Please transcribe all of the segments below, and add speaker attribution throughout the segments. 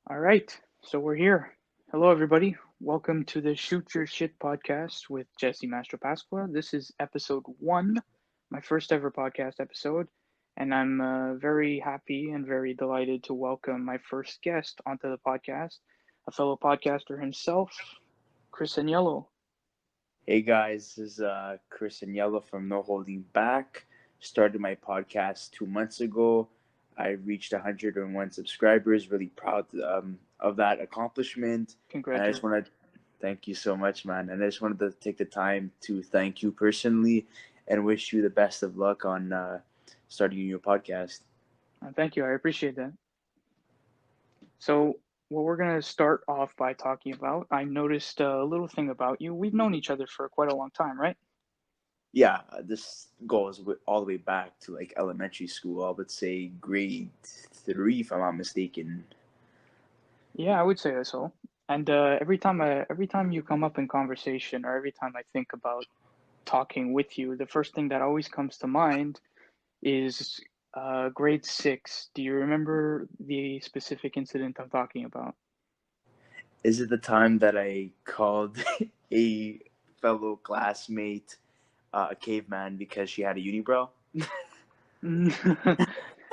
Speaker 1: All right, so we're here. Hello, everybody. Welcome to the Shoot Your Shit podcast with Jesse Mastropasqua. This is episode one, my first ever podcast episode, and I'm very happy and very delighted to welcome my first guest onto the podcast, a fellow podcaster himself, Chris Aniello.
Speaker 2: Hey guys, this is Chris Aniello from No Holding Back. Started my podcast 2 months ago. I reached 101 subscribers. Really proud of that accomplishment. And I just
Speaker 1: Congratulations.
Speaker 2: want to thank you so much, man. And I just wanted to take the time to thank you personally and wish you the best of luck on starting your podcast.
Speaker 1: Thank you. I appreciate that. So, what we're going to start off by talking about, I noticed a little thing about you. We've known each other for quite a long time, right?
Speaker 2: Yeah, this goes all the way back to like elementary school. I would say grade 3, if I'm not mistaken.
Speaker 1: Yeah, I would say so. And every time you come up in conversation, or every time I think about talking with you, the first thing that always comes to mind is grade six. Do you remember the specific incident I'm talking about?
Speaker 2: Is it the time that I called a fellow classmate a caveman because she had a unibrow?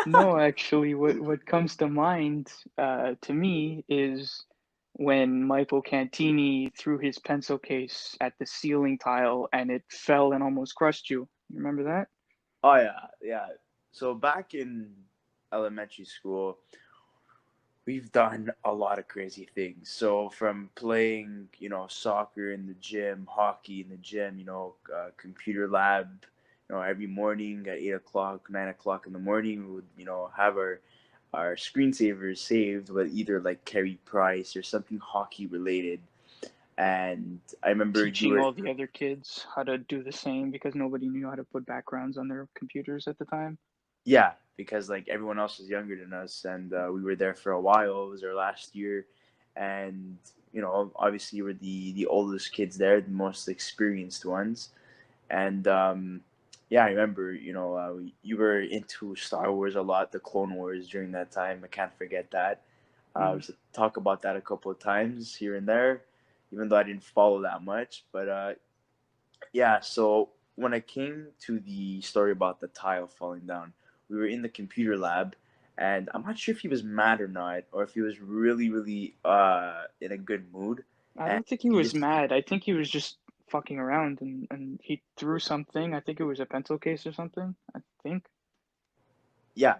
Speaker 1: No, actually, what comes to mind to me is when Michael Cantini threw his pencil case at the ceiling tile and it fell and almost crushed you. You remember that?
Speaker 2: Oh yeah, yeah. So back in elementary school, we've done a lot of crazy things. So from playing, soccer in the gym, hockey in the gym, computer lab, every morning at 8 o'clock, 9 o'clock in the morning, we would, have our screensavers saved with either like Carey Price or something hockey related. And I remember you
Speaker 1: Teaching
Speaker 2: were,
Speaker 1: all the other kids how to do the same because nobody knew how to put backgrounds on their computers at the time.
Speaker 2: yeah, because like everyone else was younger than us, and we were there for a while. It was our last year, and obviously you were the oldest kids there, the most experienced ones, and yeah, I remember you were into Star Wars a lot, the Clone Wars during that time. I can't forget that. We
Speaker 1: Mm.
Speaker 2: should talk about that a couple of times here and there, even though I didn't follow that much. But yeah, so when I came to the story about the tile falling down, we were in the computer lab, and I'm not sure if he was mad or not, or if he was really, really in a good mood,
Speaker 1: I
Speaker 2: and
Speaker 1: don't think he
Speaker 2: he
Speaker 1: was
Speaker 2: just
Speaker 1: mad. I think he was just fucking around and he threw something. I think it was a pencil case or something. I think.
Speaker 2: yeah,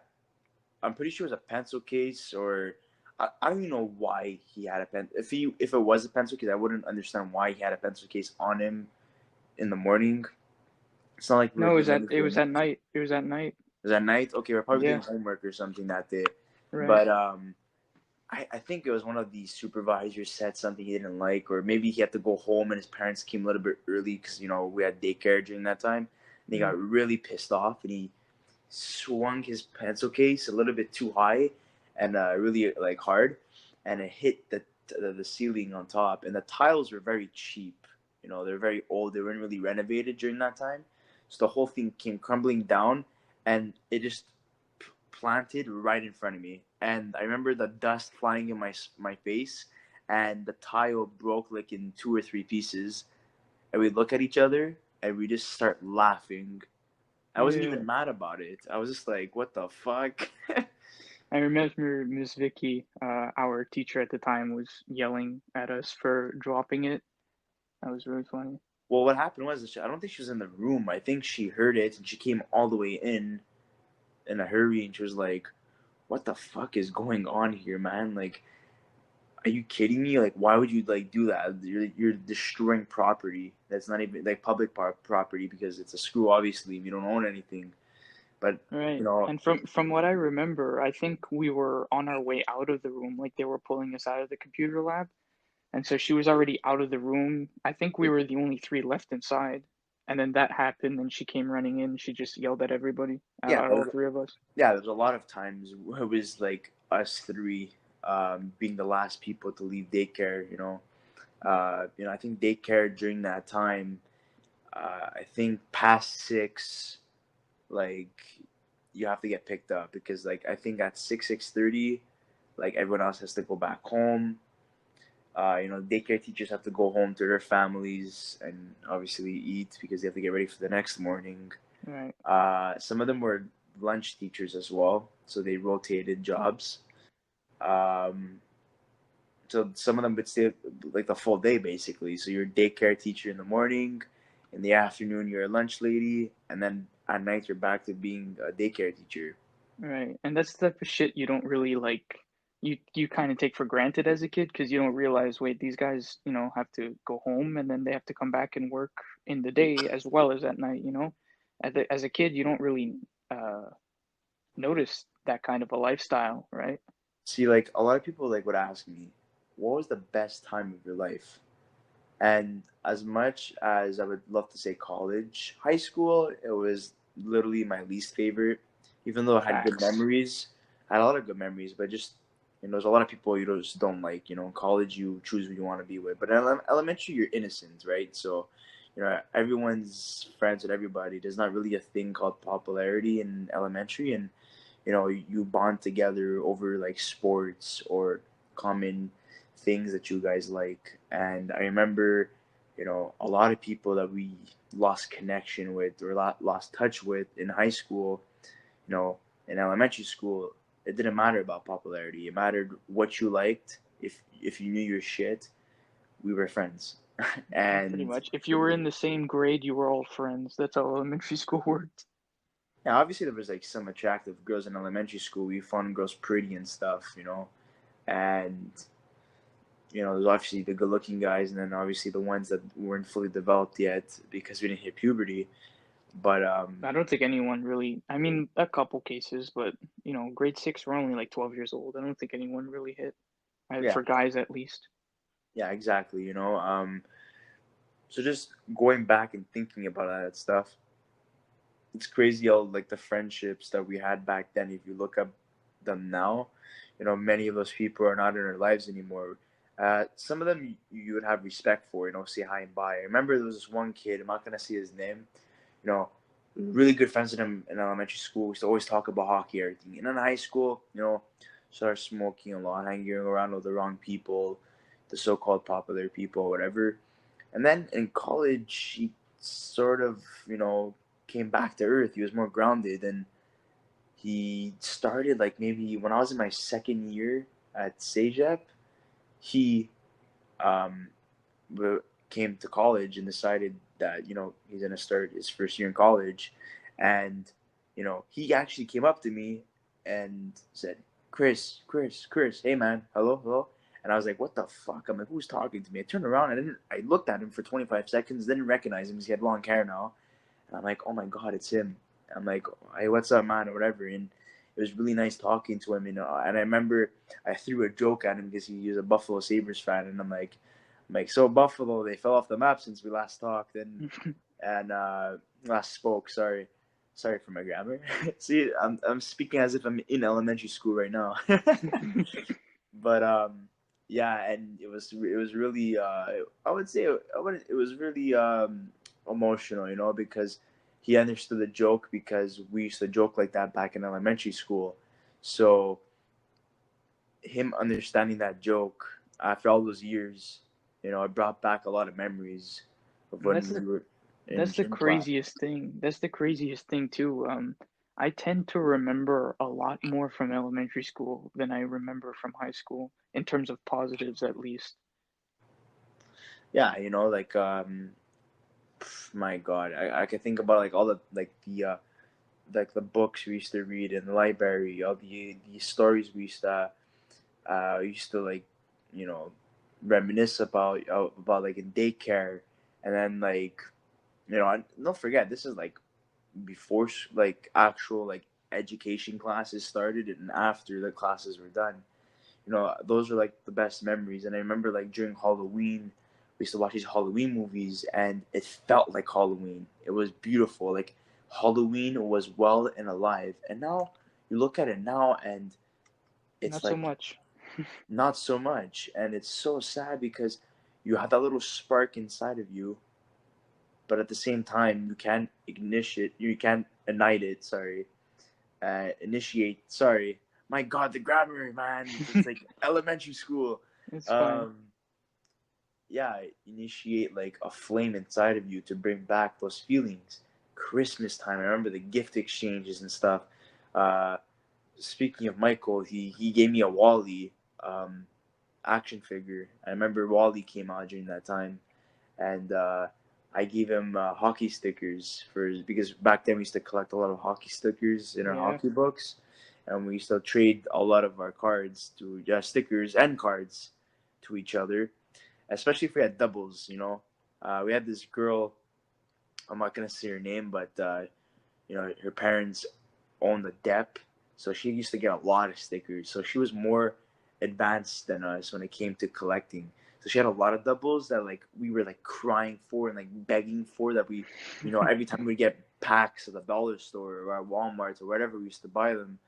Speaker 2: I'm pretty sure it was a pencil case, or I don't even know why he had a pen. If it was a pencil case, I wouldn't understand why he had a pencil case on him in the morning. It's not like we were
Speaker 1: No,
Speaker 2: doing
Speaker 1: it
Speaker 2: anything.
Speaker 1: was at night. It was at night.
Speaker 2: Was that night? Okay, we're probably doing
Speaker 1: Yeah,
Speaker 2: homework or something that day,
Speaker 1: right.
Speaker 2: but I think it was one of the supervisors said something he didn't like, or maybe he had to go home and his parents came a little bit early because we had daycare during that time, and he
Speaker 1: Mm.
Speaker 2: got really pissed off and he swung his pencil case a little bit too high and really like hard, and it hit the ceiling on top, and the tiles were very cheap. They're very old. They weren't really renovated during that time, so the whole thing came crumbling down, and it just planted right in front of me. And I remember the dust flying in my face, and the tile broke like in two or three pieces. And we look at each other and we just start laughing. I wasn't
Speaker 1: Yeah.
Speaker 2: even mad about it. I was just like, "What the fuck?"
Speaker 1: I remember Miss Vicky, our teacher at the time, was yelling at us for dropping it. That was really funny.
Speaker 2: Well, what happened was I don't think she was in the room. I think she heard it and she came all the way in a hurry, and she was like, "What the fuck is going on here, man? Like, are you kidding me? Like, why would you like do that? You're destroying property that's not even like public property because it's a school. Obviously, we don't own anything. But you
Speaker 1: Right.
Speaker 2: know,
Speaker 1: And from what I remember, I think we were on our way out of the room, like they were pulling us out of the computer lab. And so she was already out of the room. I think we were the only three left inside. And then that happened, and she came running in. She just yelled at everybody,
Speaker 2: yeah,
Speaker 1: at all three of us.
Speaker 2: there's a lot of times it was like us three being the last people to leave daycare. I think daycare during that time, I think past 6, like you have to get picked up because like I think at 6:30 like everyone else has to go back home. Daycare teachers have to go home to their families and obviously eat because they have to get ready for the next morning.
Speaker 1: Right.
Speaker 2: Some of them were lunch teachers as well, so they rotated jobs. Um, so some of them would stay like the full day basically. So you're a daycare teacher in the morning, in the afternoon you're a lunch lady, and then at night you're back to being a daycare teacher.
Speaker 1: Right. And that's the type of shit you don't really like. You kind of take for granted as a kid because you don't realize, wait, these guys, have to go home and then they have to come back and work in the day as well as at night, As a kid, you don't really uh, notice that kind of a lifestyle, right?
Speaker 2: See, like a lot of people like would ask me, what was the best time of your life? And as much as I would love to say college, high school, it was literally my least favorite. Even though I had good
Speaker 1: Facts.
Speaker 2: memories, I had a lot of good memories, but just there's a lot of people you just don't like. In college, you choose who you want to be with. But in elementary, you're innocent, right? So, everyone's friends with everybody. There's not really a thing called popularity in elementary, and you bond together over like sports or common things that you guys like. And I remember, a lot of people that we lost connection with or lost touch with in high school, in elementary school. It didn't matter about popularity. It mattered what you liked. If you knew your shit, we were friends.
Speaker 1: Pretty
Speaker 2: And
Speaker 1: much. If you were in the same grade, you were all friends. That's how elementary school worked.
Speaker 2: yeah, obviously there was like some attractive girls in elementary school. We found girls pretty and stuff. And there's obviously the good-looking guys, and then obviously the ones that weren't fully developed yet because we didn't hit puberty. But
Speaker 1: I don't think anyone really, I mean, a couple cases, but, grade six, we're only like 12 years old. I don't think anyone really hit,
Speaker 2: yeah,
Speaker 1: for guys at least.
Speaker 2: yeah, exactly. So just going back and thinking about that stuff, it's crazy how like the friendships that we had back then. If you look up them now, many of those people are not in our lives anymore. Some of them you would have respect for, say hi and bye. I remember there was this one kid. I'm not gonna say his name. You know, really good friends with him in elementary school. We used to always talk about hockey, everything. And in high school, started smoking a lot, hanging around with the wrong people, the so-called popular people, whatever. And then in college, he sort of, came back to earth. He was more grounded, and he started like maybe when I was in my second year at CEGEP. He um, came to college and decided that he's gonna start his first year in college, and he actually came up to me and said, Chris, hey man, hello, hello." And I was like, "What the fuck?" I'm like, "Who's talking to me?" I turned around and I looked at him for 25 seconds, didn't recognize him because he had long hair now, and I'm like, "Oh my god, it's him." I'm like, "Hey, what's up, man?" or whatever, and it was really nice talking to him, And I remember I threw a joke at him because he was a Buffalo Sabres fan, and I'm like, "So Buffalo, they fell off the map since we last talked and last spoke. Sorry for my grammar. See, I'm speaking as if I'm in elementary school right now." But yeah, and it was really I would say it was really emotional, because he understood the joke because we used to joke like that back in elementary school. So him understanding that joke after all those years, it brought back a lot of memories of
Speaker 1: And that's
Speaker 2: when
Speaker 1: the
Speaker 2: we were in
Speaker 1: that's the
Speaker 2: gym class.
Speaker 1: craziest thing. That's the craziest thing too. I tend to remember a lot more from elementary school than I remember from high school, in terms of positives at least.
Speaker 2: Yeah, like my God, I can think about like all the like the books we used to read in the library, all the stories we used to like, you know, reminisce about like in daycare, and then like and don't forget this is like before like actual like education classes started and after the classes were done. Those are like the best memories. And I remember like during Halloween, we used to watch these Halloween movies, and it felt like Halloween. It was beautiful. Like Halloween was well and alive. And now you look at it now, and it's
Speaker 1: Not so
Speaker 2: like
Speaker 1: much.
Speaker 2: not so much. And it's so sad because you have that little spark inside of you, but at the same time, you can't ignite it. You can't ignite it. Sorry, initiate. Sorry, my God, the grammar, man. It's like elementary school.
Speaker 1: It's fine.
Speaker 2: Um, yeah, initiate like a flame inside of you to bring back those feelings. Christmas time, I remember the gift exchanges and stuff. Uh, Speaking of Michael, he gave me a Wally um, action figure. I remember Wally came out during that time, and I gave him hockey stickers because back then we used to collect a lot of hockey stickers in our
Speaker 1: Yeah.
Speaker 2: hockey books, and we used to trade a lot of our cards to stickers and cards to each other, especially if we had doubles. We had this girl. I'm not gonna say her name, but her parents owned a dep, so she used to get a lot of stickers. So she was more advanced than us when it came to collecting. So she had a lot of doubles that like we were like crying for and like begging for that we, every time we get packs at the dollar store or at Walmart or wherever we used to buy them,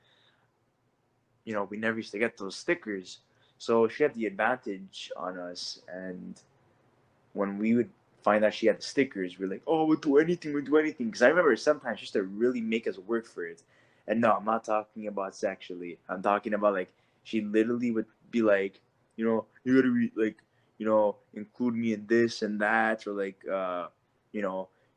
Speaker 2: we never used to get those stickers. So she had the advantage on us, and when we would find out she had the stickers, we're like, oh, we'll do anything. Because I remember sometimes she used to really make us work for it. And no, I'm not talking about sexually. I'm talking about like she literally would be like, you gotta like, include me in this and that, or like,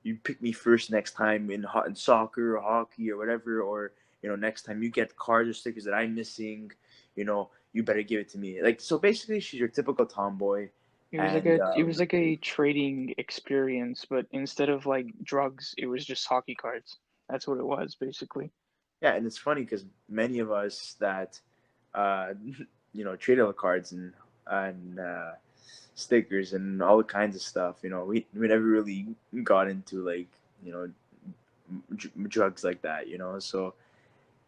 Speaker 2: you pick me first next time in soccer or hockey or whatever, or next time you get cards or stickers that I'm missing, you better give it to me. Like so, basically, she's your typical tomboy, and
Speaker 1: It was like a trading experience, but instead of like drugs, it was just hockey cards. That's what it was basically.
Speaker 2: yeah, and it's funny because many of us that, uh, trade our cards and stickers and all kinds of stuff. We never really got into like drugs like that. So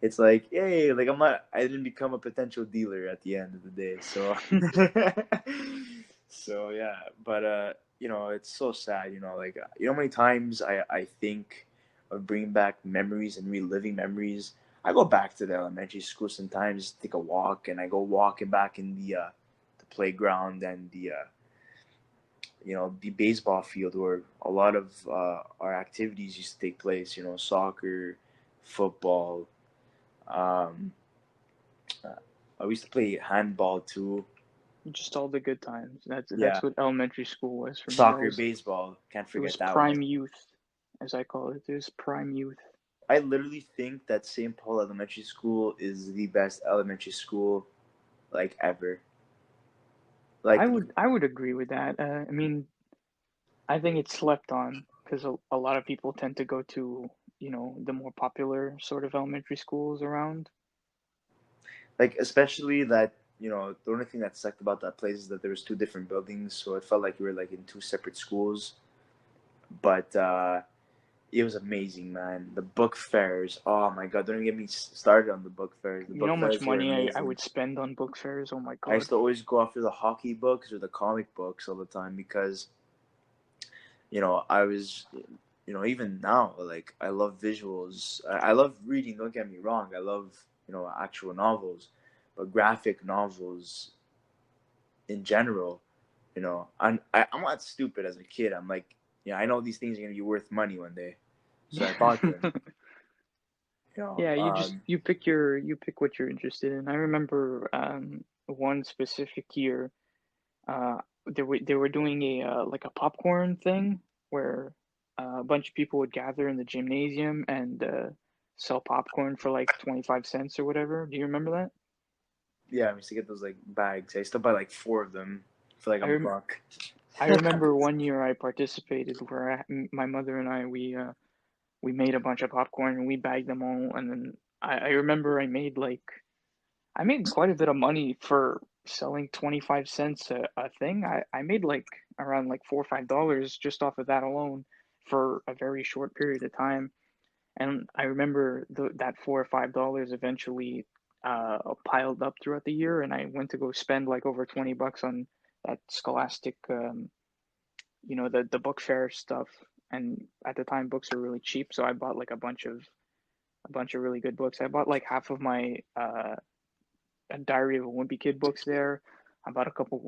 Speaker 2: it's like, hey, like I didn't become a potential dealer at the end of the day. So, so yeah, but it's so sad. Like how many times I think of bringing back memories and reliving memories. I go back to the elementary school sometimes, take a walk, and I go walking back in the playground and the baseball field where a lot of our activities used to take place. Soccer, football. Um, I used to play handball too.
Speaker 1: Just all the good times.
Speaker 2: Yeah,
Speaker 1: That's what elementary school was for me.
Speaker 2: soccer, baseball. Can't
Speaker 1: It was
Speaker 2: forget that one.
Speaker 1: prime youth, as I call it. It was prime youth.
Speaker 2: I literally think that St. Paul Elementary School is the best elementary school like ever. Like,
Speaker 1: I would agree with that. I mean, I think it's slept on because a lot of people tend to go to, the more popular sort of elementary schools around.
Speaker 2: especially that the only thing that sucked about that place is that there was two different buildings, so it felt like you were like in two separate schools. But it was amazing, man. The book fairs. Oh my god! Don't even get me started on the book fairs. The
Speaker 1: You know
Speaker 2: book
Speaker 1: how much
Speaker 2: fairs were
Speaker 1: money I
Speaker 2: amazing.
Speaker 1: would spend on book fairs? Oh my
Speaker 2: I used
Speaker 1: God.
Speaker 2: to always go after the hockey books or the comic books all the time because I was, even now, like I love visuals. I love reading. Don't get me wrong. I love actual novels, but graphic novels in general. I'm not stupid as a kid. I'm like, I know these things are gonna be worth money one day, so I bought them. You know,
Speaker 1: Yeah,
Speaker 2: um,
Speaker 1: you pick what you're interested in. I remember one specific year, uh they were doing a like a popcorn thing where a bunch of people would gather in the gymnasium and sell popcorn for like 25 cents or whatever. Do you remember that?
Speaker 2: yeah, I used to get those like bags. I used to buy like four of them for like
Speaker 1: I
Speaker 2: a
Speaker 1: rem
Speaker 2: buck.
Speaker 1: I remember one year I participated where my mother and I we made a bunch of popcorn and we bagged them all, and then I remember I made quite a bit of money for selling 25 cents a thing. I made like around like $4 or $5 just off of that alone for a very short period of time. And I remember that $4 or $5 eventually piled up throughout the year, and I went to go spend like over 20 bucks on that Scholastic, the book fair stuff. And at the time, books were really cheap, so I bought like a bunch of really good books. I bought like half of my Diary of a Wimpy Kid books there. I bought a couple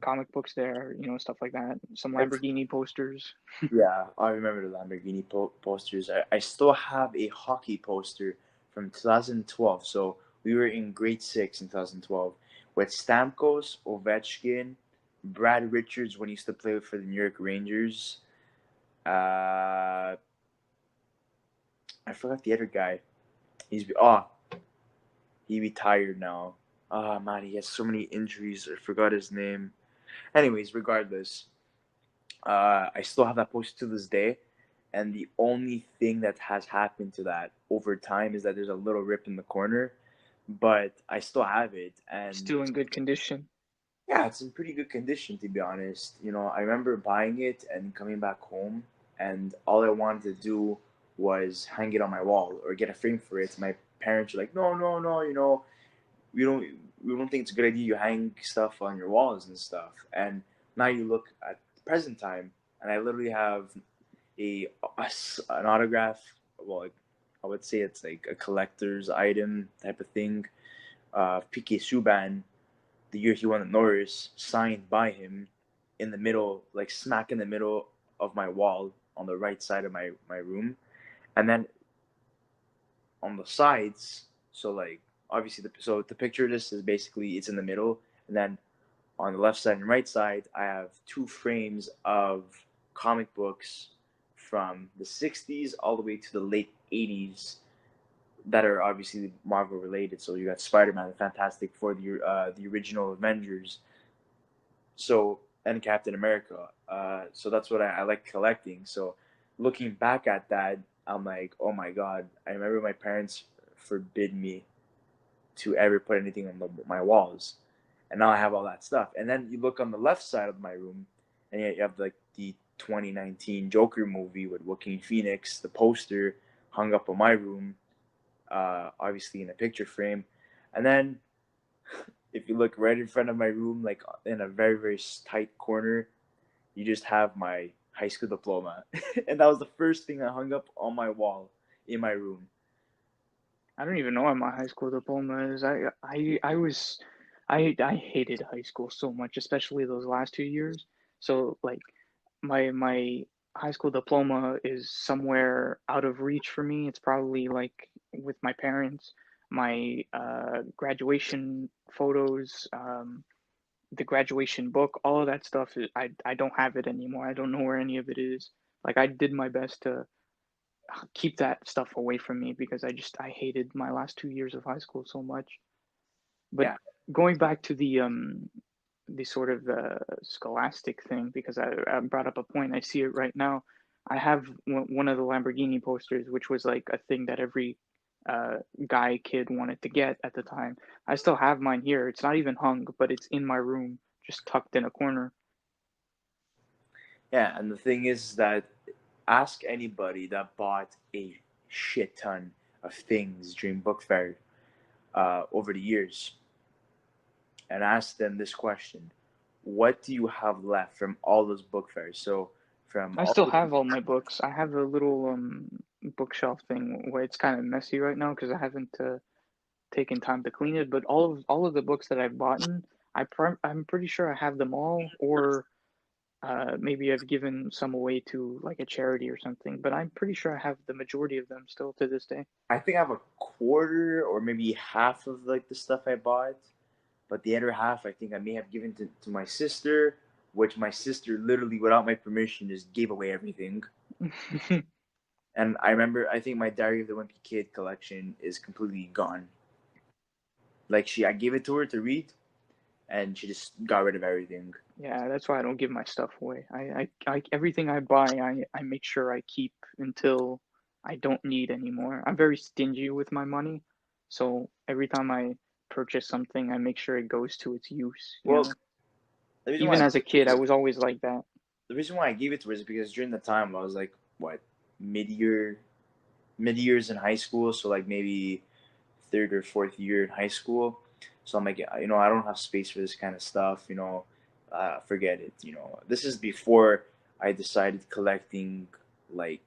Speaker 1: comic books there, stuff like that. Some
Speaker 2: It's
Speaker 1: Lamborghini posters.
Speaker 2: Yeah, I remember the Lamborghini posters. I still have a hockey poster from 2012. So We were in grade 6 in 2012 with Stamkos, Ovechkin, Brad Richards when he used to play for the New York Rangers. I forgot the other guy. He retired now. Oh man, he has so many injuries. I forgot his name. Anyways, regardless, I still have that poster to this day, and the only thing that has happened to that over time is that there's a little rip in the corner, but I still have it, and
Speaker 1: Still in good condition.
Speaker 2: yeah, it's in pretty good condition to be honest. I remember buying it and coming back home, and all I wanted to do was hang it on my wall or get a frame for it. My parents were like, "No, no, no, we don't we don't think it's a good idea you hang stuff on your walls and stuff." And now you look at the present time, and I literally have an autograph. Well, I would say it's like a collector's item type of thing. Piqué Subban, the year he won the Norris, signed by him in the middle, like smack in the middle of my wall on the right side of my room. And then on the sides, so like obviously the picture of this is basically it's in the middle, and then on the left side and right side I have two frames of comic books from the 60s all the way to the late 80s that are obviously Marvel related. So you got Spider-Man, the Fantastic Four, the original Avengers, so and Captain America. So that's what I like collecting. So looking back at that, I'm like, oh my god! I remember my parents forbid me to ever put anything on my walls, and now I have all that stuff. And then you look on the left side of my room, and you have like the 2019 Joker movie with Joaquin Phoenix, the poster hung up on my room, obviously in a picture frame. And then if you look right in front of my room, like in a very, very tight corner, you just have my high school diploma. And that was the first thing I hung up on my wall in my room.
Speaker 1: I don't even know what my high school diploma is. I hated high school so much, especially those last 2 years. So like my high school diploma is somewhere out of reach for me. It's probably like with my parents. My graduation photos, the graduation book, all of that stuff I don't have it anymore. I don't know where any of it is. Like I did my best to keep that stuff away from me because I hated my last 2 years of high school so much. But
Speaker 2: Yeah.
Speaker 1: going back to the sort of scholastic thing, because I brought up a point. I see it right now. I have one of the Lamborghini posters, which was like a thing that every guy kid wanted to get at the time. I still have mine here. It's not even hung, but it's in my room, just tucked in a corner.
Speaker 2: Yeah. And the thing is that ask anybody that bought a shit ton of things during book fair over the years and ask them this question: what do you have left from all those book fairs? So from
Speaker 1: I
Speaker 2: all
Speaker 1: still
Speaker 2: the
Speaker 1: have all my books. I have a little bookshelf thing where it's kind of messy right now because I haven't taken time to clean it. But all of the books that I've bought, I'm pretty sure I have them all, or maybe I've given some away to like a charity or something. But I'm pretty sure I have the majority of them still to this day.
Speaker 2: I think I have a quarter or maybe half of like the stuff I bought, but the other half I think I may have given to my sister, which my sister literally without my permission just gave away everything. And I remember I think my Diary of the Wimpy Kid collection is completely gone. Like I gave it to her to read, and she just got rid of everything.
Speaker 1: Yeah, that's why I don't give my stuff away. Everything I buy, I make sure I keep until I don't need anymore. I'm very stingy with my money, so every time I purchase something, I make sure it goes to its use, you
Speaker 2: Well,
Speaker 1: know?
Speaker 2: the reason why
Speaker 1: Even
Speaker 2: I
Speaker 1: as a
Speaker 2: gave it
Speaker 1: kid,
Speaker 2: to
Speaker 1: I
Speaker 2: her,
Speaker 1: was always like that.
Speaker 2: the reason why I gave it to her is because during the time I was like what mid years in high school, so like maybe third or fourth year in high school. So I'm like, I don't have space for this kind of stuff. Forget it. This is before I decided collecting like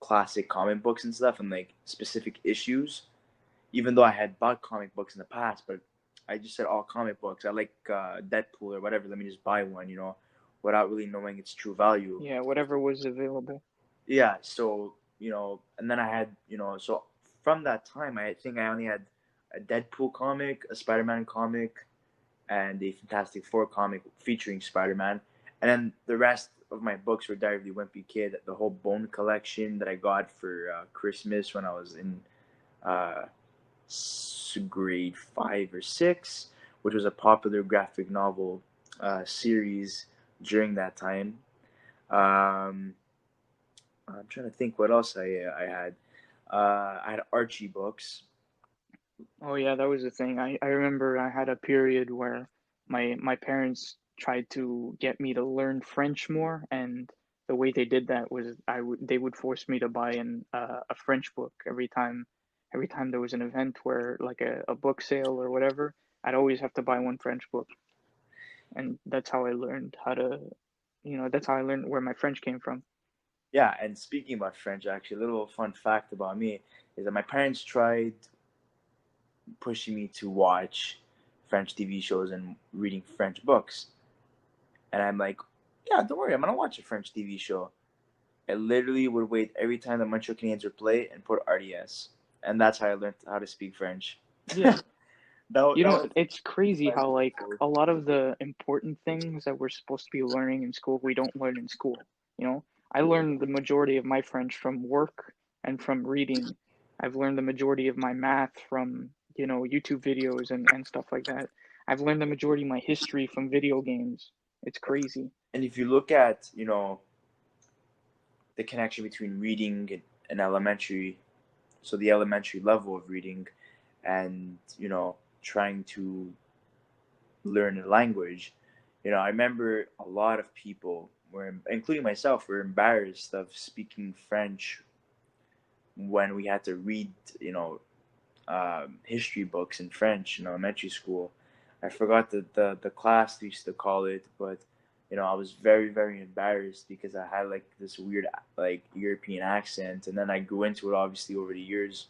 Speaker 2: classic comic books and stuff and like specific issues. Even though I had bought comic books in the past, but I just said all comic books. I like Deadpool or whatever. Let me just buy one. Without really knowing its true value.
Speaker 1: Yeah, whatever was available.
Speaker 2: Yeah. So and then I had so from that time I think I only had a Deadpool comic, a Spider-Man comic, and a Fantastic Four comic featuring Spider-Man. And then the rest of my books were Diary of the Wimpy Kid, the whole Bone collection that I got for Christmas when I was in uh, grade 5 or 6, which was a popular graphic novel series during that time. Um, I'm trying to think what else I had. I had Archie books.
Speaker 1: Oh yeah, that was the thing. I remember I had a period where my parents tried to get me to learn French more, and the way they did that was they would force me to buy a French book every time there was an event where like a book sale or whatever. I'd always have to buy one French book, and that's how I learned how to, that's how I learned where my French came from.
Speaker 2: Yeah, and speaking about French, actually, a little fun fact about me is that my parents tried pushing me to watch French TV shows and reading French books. And I'm like, yeah, don't worry, I'm gonna watch a French TV show. I literally would wait every time the Montreal Canadiens would play and put RDS, and that's how I learned how to speak French.
Speaker 1: Yeah.
Speaker 2: That was
Speaker 1: It's crazy
Speaker 2: like,
Speaker 1: how like a lot of the important things that we're supposed to be learning in school, we don't learn in school. You know, I learned the majority of my French from work and from reading. I've learned the majority of my math from, YouTube videos and stuff like that. I've learned the majority of my history from video games. It's crazy.
Speaker 2: and if you look at the connection between reading and elementary, so the elementary level of reading, and trying to learn a language. I remember a lot of people were, including myself, were embarrassed of speaking French when we had to read, history books in French in elementary school. I forgot the class we used to call it, but I was very very embarrassed because I had like this weird like European accent, and then I grew into it obviously over the years.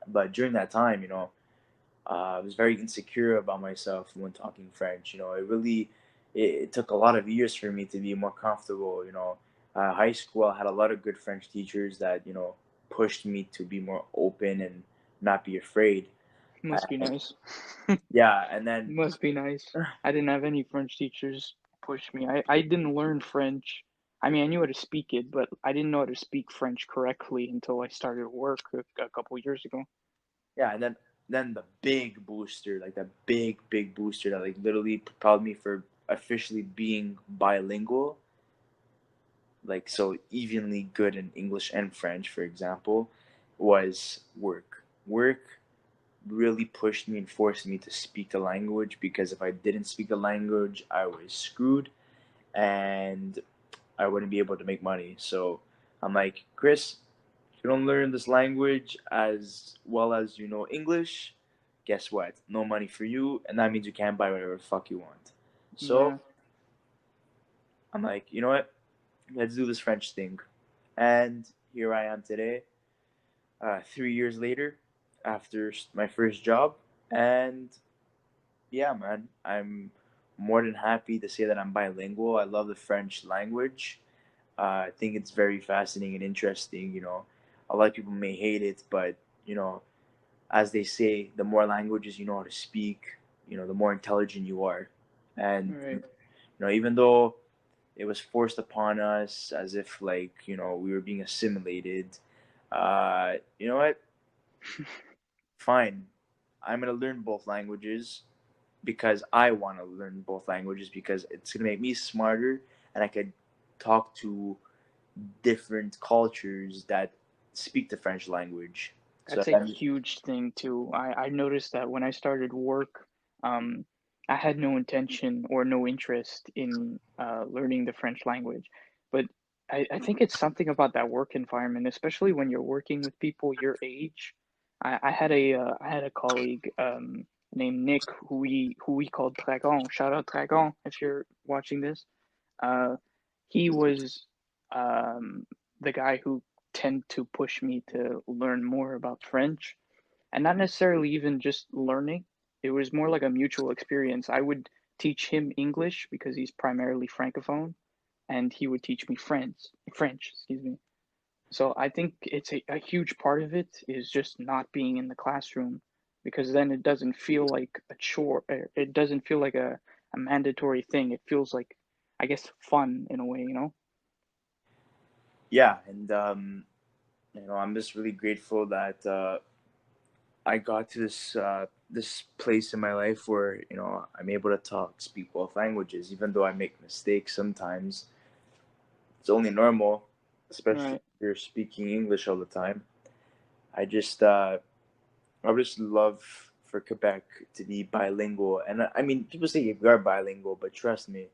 Speaker 2: But during that time, I was very insecure about myself when talking French. It took a lot of years for me to be more comfortable. High school, I had a lot of good French teachers that pushed me to be more open and not be afraid.
Speaker 1: Must be
Speaker 2: And
Speaker 1: nice.
Speaker 2: yeah, and then
Speaker 1: Must be nice. I didn't have any French teachers push me. I didn't learn French. I mean, I knew how to speak it, but I didn't know how to speak French correctly until I started work a couple years ago.
Speaker 2: yeah, and then the big booster, like the big booster that like literally propelled me for officially being bilingual, like so evenly good in English and French, for example, was work. Work really pushed me and forced me to speak the language, because if I didn't speak the language, I was screwed and I wouldn't be able to make money. So I'm like, Chris, if you don't learn this language as well as you know English, guess what? No money for you, and that means you can't buy whatever the fuck you want. So
Speaker 1: Yeah,
Speaker 2: I'm like, you know what? Let's do this French thing. And here I am today, 3 years later, after my first job. And yeah, man, I'm more than happy to say that I'm bilingual. I love the French language. I think it's very fascinating and interesting. A lot of people may hate it, but as they say, the more languages you know how to speak, the more intelligent you are. And
Speaker 1: right.
Speaker 2: even though it was forced upon us as if like we were being assimilated, you know what? Fine, I'm gonna learn both languages because I want to learn both languages because it's gonna make me smarter, and I could talk to different cultures that speak the French language. So
Speaker 1: That's a
Speaker 2: then,
Speaker 1: huge thing too. I noticed that when I started work, um, I had no intention or no interest in learning the French language. But I think it's something about that work environment, especially when you're working with people your age. I had a colleague named Nick who we called Dragon. Shout out Dragon if you're watching this. Uh, he was the guy who tend to push me to learn more about French, and not necessarily even just learning. It was more like a mutual experience. I would teach him English because he's primarily francophone, and he would teach me French, excuse me. So I think it's a huge part of it is just not being in the classroom because then it doesn't feel like a chore. It doesn't feel like a mandatory thing. It feels like, I guess, fun in a way, you know?
Speaker 2: Yeah, and I'm just really grateful that I got to this place in my life where I'm able to speak both languages, even though I make mistakes sometimes. It's only normal, especially
Speaker 1: Right.
Speaker 2: if you're speaking English all the time. I just I would just love for Quebec to be bilingual, and I mean, people say we are bilingual, but trust me,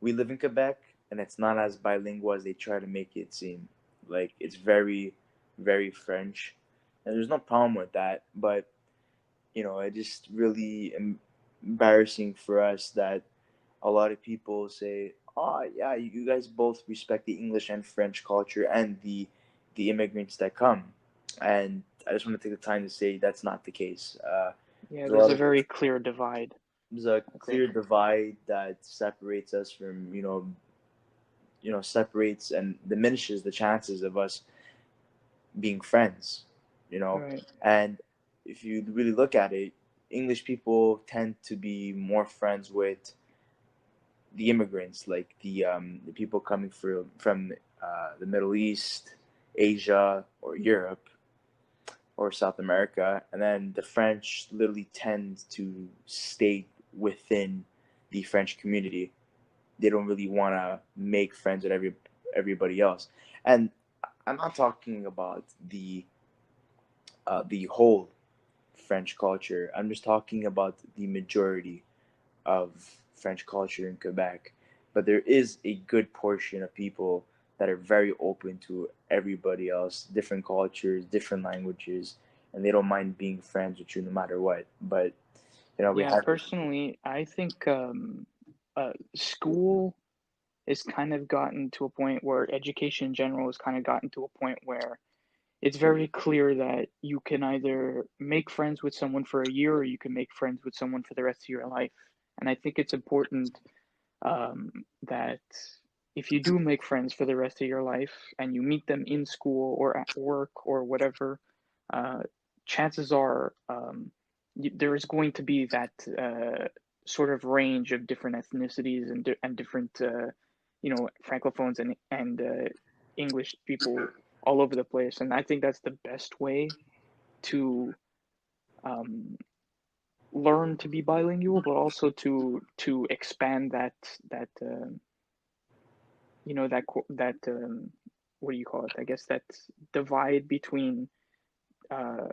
Speaker 2: we live in Quebec, and it's not as bilingual as they try to make it seem. Like it's very, very French, and there's no problem with that. But it just really embarrassing for us that a lot of people say, "Oh, yeah, you guys both respect the English and French culture and the immigrants that come," and I just want to take the time to say that's not the case.
Speaker 1: Yeah,
Speaker 2: There's a
Speaker 1: there's
Speaker 2: lot
Speaker 1: a
Speaker 2: of
Speaker 1: very clear divide,
Speaker 2: there's a
Speaker 1: I'd say.
Speaker 2: clear divide that separates us from separates and diminishes the chances of us being friends. you know
Speaker 1: Right.
Speaker 2: and if you really look at it, English people tend to be more friends with the immigrants, like the people coming from the Middle East, Asia, or Europe, or South America, and then the French literally tend to stay within the French community. They don't really want to make friends with everybody else. And I'm not talking about the whole French culture. I'm just talking about the majority of French culture in Quebec. But there is a good portion of people that are very open to everybody else, different cultures, different languages, and they don't mind being friends with you no matter what. But we
Speaker 1: Yeah,
Speaker 2: have
Speaker 1: personally, I think school is kind of gotten to a point where education in general has kind of gotten to a point where it's very clear that you can either make friends with someone for a year or you can make friends with someone for the rest of your life. And I think it's important that if you do make friends for the rest of your life and you meet them in school or at work or whatever, uh, chances are there is going to be that sort of range of different ethnicities and different, francophones and English people all over the place. And I think that's the best way to um, learn to be bilingual, but also to expand that that what do you call it? I guess that divide between uh,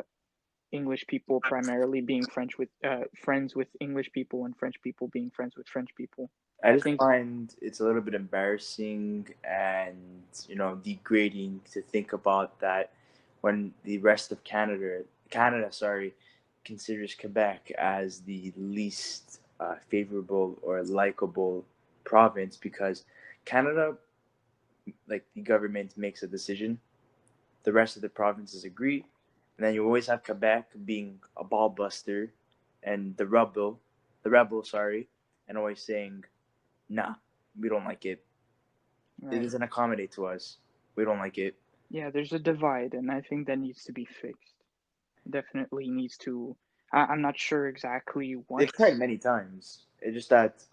Speaker 1: English people primarily being French with friends with English people and French people being friends with French people.
Speaker 2: I
Speaker 1: I
Speaker 2: just
Speaker 1: think
Speaker 2: find it's a little bit embarrassing and degrading to think about that when the rest of Canada, sorry, considers Quebec as the least favorable or likable province because Canada, like the government makes a decision, the rest of the provinces agree, and then you always have Quebec being a ball buster and the rebel, sorry, and always saying, "Nah, we don't like it. It
Speaker 1: right.
Speaker 2: doesn't accommodate to us. We don't like it."
Speaker 1: Yeah, there's a divide, and I think that needs to be fixed. Definitely needs to. I'm not sure exactly what.
Speaker 2: They've tried many times. It's just that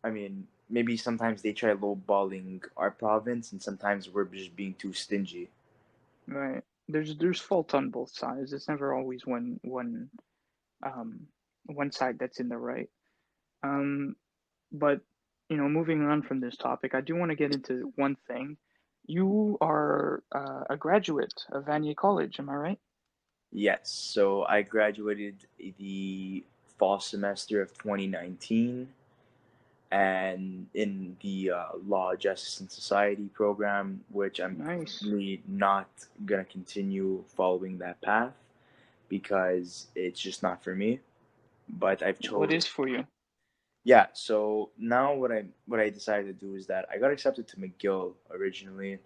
Speaker 2: I mean, maybe sometimes they try lowballing our province, and sometimes we're just being too stingy.
Speaker 1: Right. There's fault on both sides. It's never always um one side that's in the right. Um, but moving on from this topic, I do want to get into one thing. You are a graduate of Vanier College, am I right?
Speaker 2: Yes, so I graduated the fall semester of 2019, and in the Law, Justice, and Society program, which I'm
Speaker 1: Nice.
Speaker 2: currently not gonna continue following that path because it's just not for me. But I've
Speaker 1: What
Speaker 2: chosen.
Speaker 1: is for you?
Speaker 2: Yeah, so now what I decided to do is that I got accepted to McGill originally.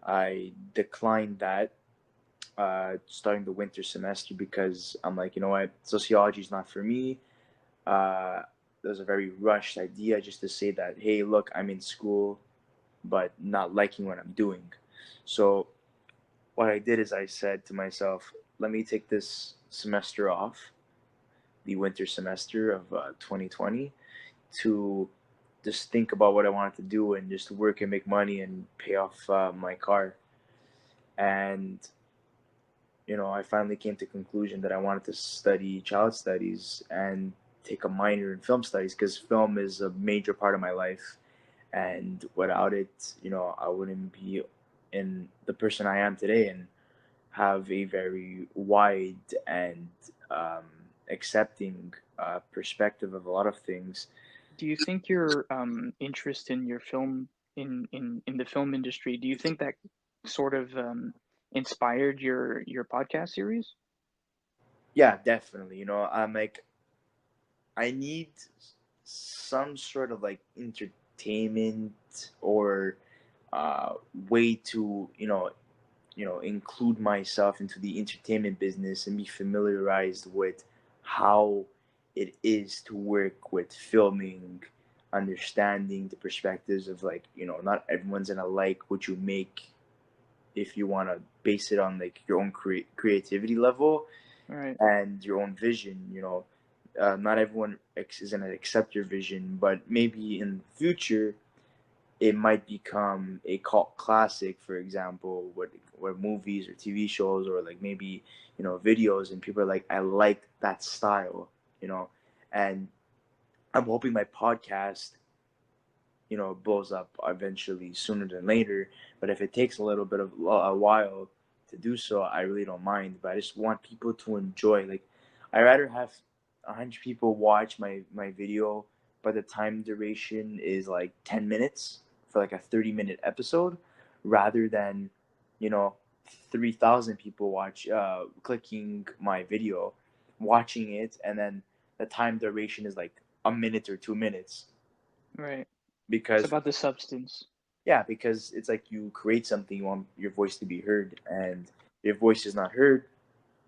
Speaker 2: I declined that starting the winter semester because I'm like, you know what, sociology is not for me. It was a very rushed idea just to say that, hey, look, I'm in school, but not liking what I'm doing. So what I did is I said to myself, let me take this semester off, the winter semester of 2020, to just think about what I wanted to do and just work and make money and pay off my car. And I finally came to the conclusion that I wanted to study child studies and take a minor in film studies because film is a major part of my life. And without it, I wouldn't be in the person I am today and have a very wide and um, accepting perspective of a lot of things.
Speaker 1: Do you think your interest in your film in the film industry, do you think that sort of inspired your podcast series?
Speaker 2: Yeah, definitely. I'm like, I need some sort of like entertainment or uh, way to include myself into the entertainment business and be familiarized with how it is to work with filming, understanding the perspectives of like not everyone's gonna like what you make if you want to base it on like your own creativity level
Speaker 1: Right,
Speaker 2: and your own vision. Not everyone is going to accept your vision, but maybe in the future it might become a cult classic, for example, where movies or TV shows or like maybe videos, and people are like, I like that style, you know, and I'm hoping my podcast blows up eventually sooner than later. But if it takes a little bit of a while to do so, I really don't mind. But I just want people to enjoy. Like, I rather have 100 people watch my video, but the time duration is like 10 minutes for like a 30-minute episode, rather than you know 3,000 people watch clicking my video, watching it, and then the time duration is like a minute or 2 minutes
Speaker 1: right. It's
Speaker 2: because
Speaker 1: about the substance.
Speaker 2: yeah, because it's like you create something, you want your voice to be heard, and if your voice is not heard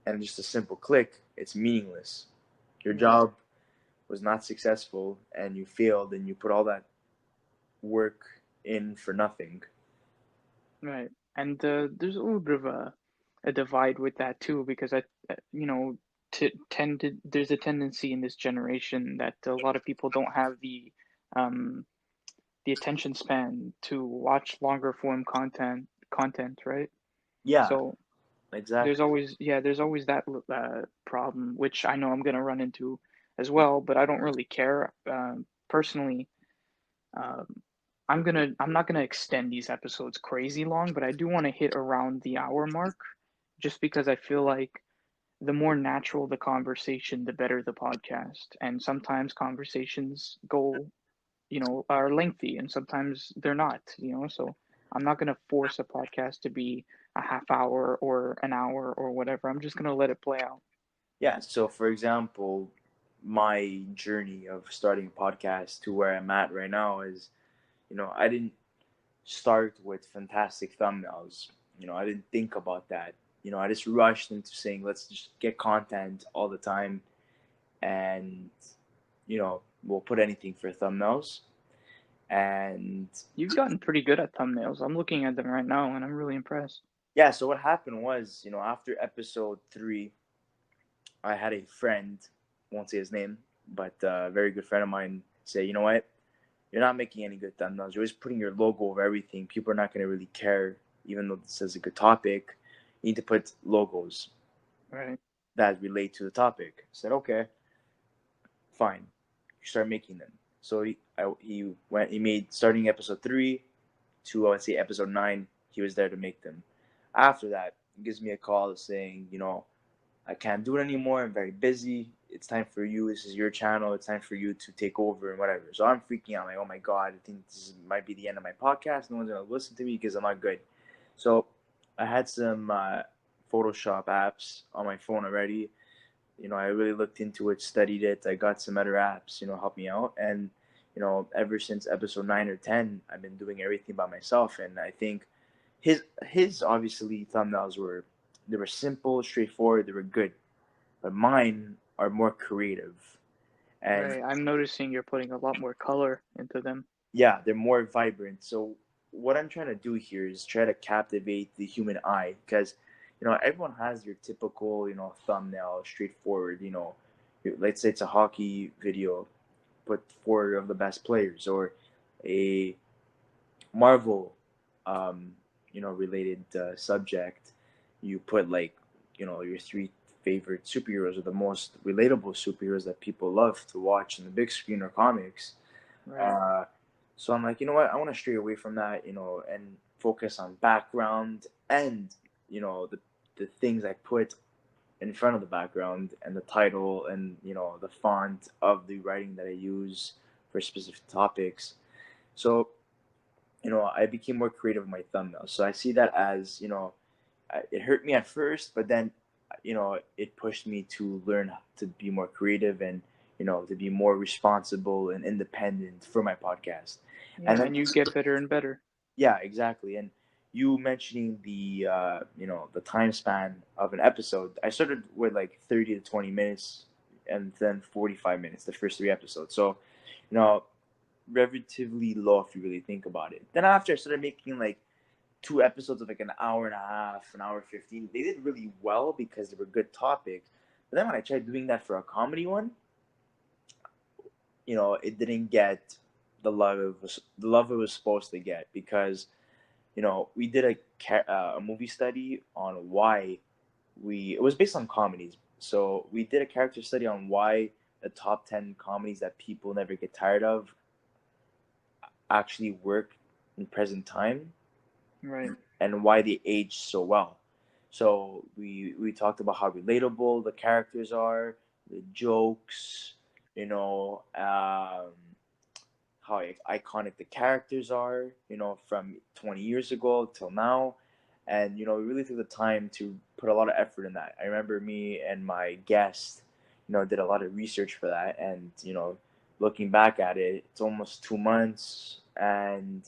Speaker 2: and just a simple click, it's meaningless. Your
Speaker 1: Right,
Speaker 2: job was not successful and you failed and you put all that work in for nothing.
Speaker 1: right. And there's a little bit of a divide with that too, because you know, there's a tendency in this generation that a lot of people don't have um the attention span to watch longer form content, right?
Speaker 2: Yeah,
Speaker 1: So
Speaker 2: exactly.
Speaker 1: there's always that problem, which I know I'm gonna run into as well, but I don't really care. Personally, um, I'm not gonna extend these episodes crazy long, but I do want to hit around the hour mark, just because I feel like the more natural the conversation, the better the podcast. And sometimes conversations are lengthy, and sometimes they're not. So I'm not gonna force a podcast to be a half hour or an hour or whatever. I'm just gonna let it play out.
Speaker 2: Yeah, so for example, my journey of starting a podcast to where I'm at right now is, I didn't start with fantastic thumbnails. I didn't think about that. I just rushed into saying, let's just get content all the time, and we'll put anything for thumbnails. And
Speaker 1: You've gotten pretty good at thumbnails. I'm looking at them right now, and I'm really impressed.
Speaker 2: yeah, so what happened was, after episode 3, I had a friend, won't say his name, but a very good friend of mine, say, you know what, you're not making any good thumbnails. You're always putting your logo over everything. People are not going to really care, even though this is a good topic. You need to put logos
Speaker 1: Right.
Speaker 2: that relate to the topic. I said, okay, fine. You start making them. So he made, starting episode 3 to, I would say, episode 9, he was there to make them. After that, he gives me a call saying, I can't do it anymore. I'm very busy. It's time for you. This is your channel. It's time for you to take over and whatever. So I'm freaking out. Like, oh my God, I think might be the end of my podcast. No one's going to listen to me because I'm not good. So I had some Photoshop apps on my phone already. I really looked into it, studied it. I got some other apps, help me out. And, ever since episode 9 or 10, I've been doing everything by myself. And I think his obviously thumbnails were simple, straightforward, they were good, but mine are more creative, and
Speaker 1: Right. I'm noticing you're putting a lot more color into them.
Speaker 2: yeah, they're more vibrant. So what I'm trying to do here is try to captivate the human eye, because everyone has your typical, thumbnail, straightforward, let's say it's a hockey video, put four of the best players, or a Marvel, related subject, you put like, your three favorite superheroes or the most relatable superheroes that people love to watch in the big screen or comics.
Speaker 1: Right.
Speaker 2: Uh, so I'm like, you know what? I want to stray away from that, and focus on background and, the things I put in front of the background and the title and, the font of the writing that I use for specific topics. So, I became more creative with my thumbnails. So I see that as, it hurt me at first, but then, it pushed me to learn to be more creative and, to be more responsible and independent for my podcast. And
Speaker 1: Yeah,
Speaker 2: then,
Speaker 1: and you get better and better.
Speaker 2: yeah, exactly. And you mentioning the time span of an episode, I started with like 30 to 20 minutes and then 45 minutes, the first three episodes. So, you know, relatively low if you really think about it. Then after I started making like two episodes of like an hour and a half, an hour 15, they did really well because they were good topics. But then when I tried doing that for a comedy one, it didn't get the love it was supposed to get because we did a movie study on why it was based on comedies. So we did a character study on why the top 10 comedies that people never get tired of actually work in present time
Speaker 1: Right.
Speaker 2: and why they age so well. So we talked about how relatable the characters are, the jokes, how iconic the characters are, from 20 years ago till now. And, we really took the time to put a lot of effort in that. I remember me and my guest, did a lot of research for that. And, looking back at it, it's almost 2 months and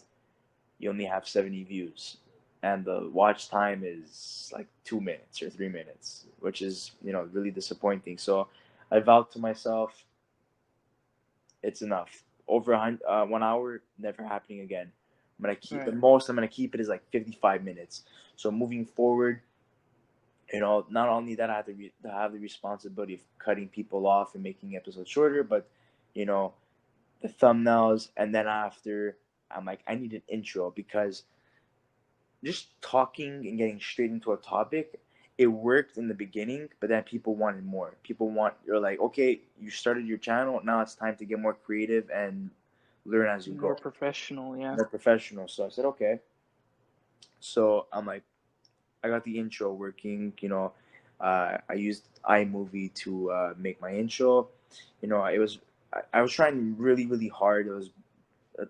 Speaker 2: you only have 70 views. And the watch time is like 2 minutes or 3 minutes, which is, really disappointing. So I vowed to myself, it's enough. Over 1 hour, never happening again. I'm gonna keep the
Speaker 1: Right.
Speaker 2: most. I'm gonna keep it is like 55 minutes. So moving forward, not only that I have to have the responsibility of cutting people off and making episodes shorter, but you know the thumbnails, and then after I'm like I need an intro because just talking and getting straight into a topic, it worked in the beginning, but then people wanted more. You're like, okay, you started your channel, now it's time to get more creative and learn as you
Speaker 1: More
Speaker 2: go,
Speaker 1: professional, yeah.
Speaker 2: more professional. So I said, okay. So I'm like, I got the intro working, I used iMovie to make my intro. I was trying really, really hard. It was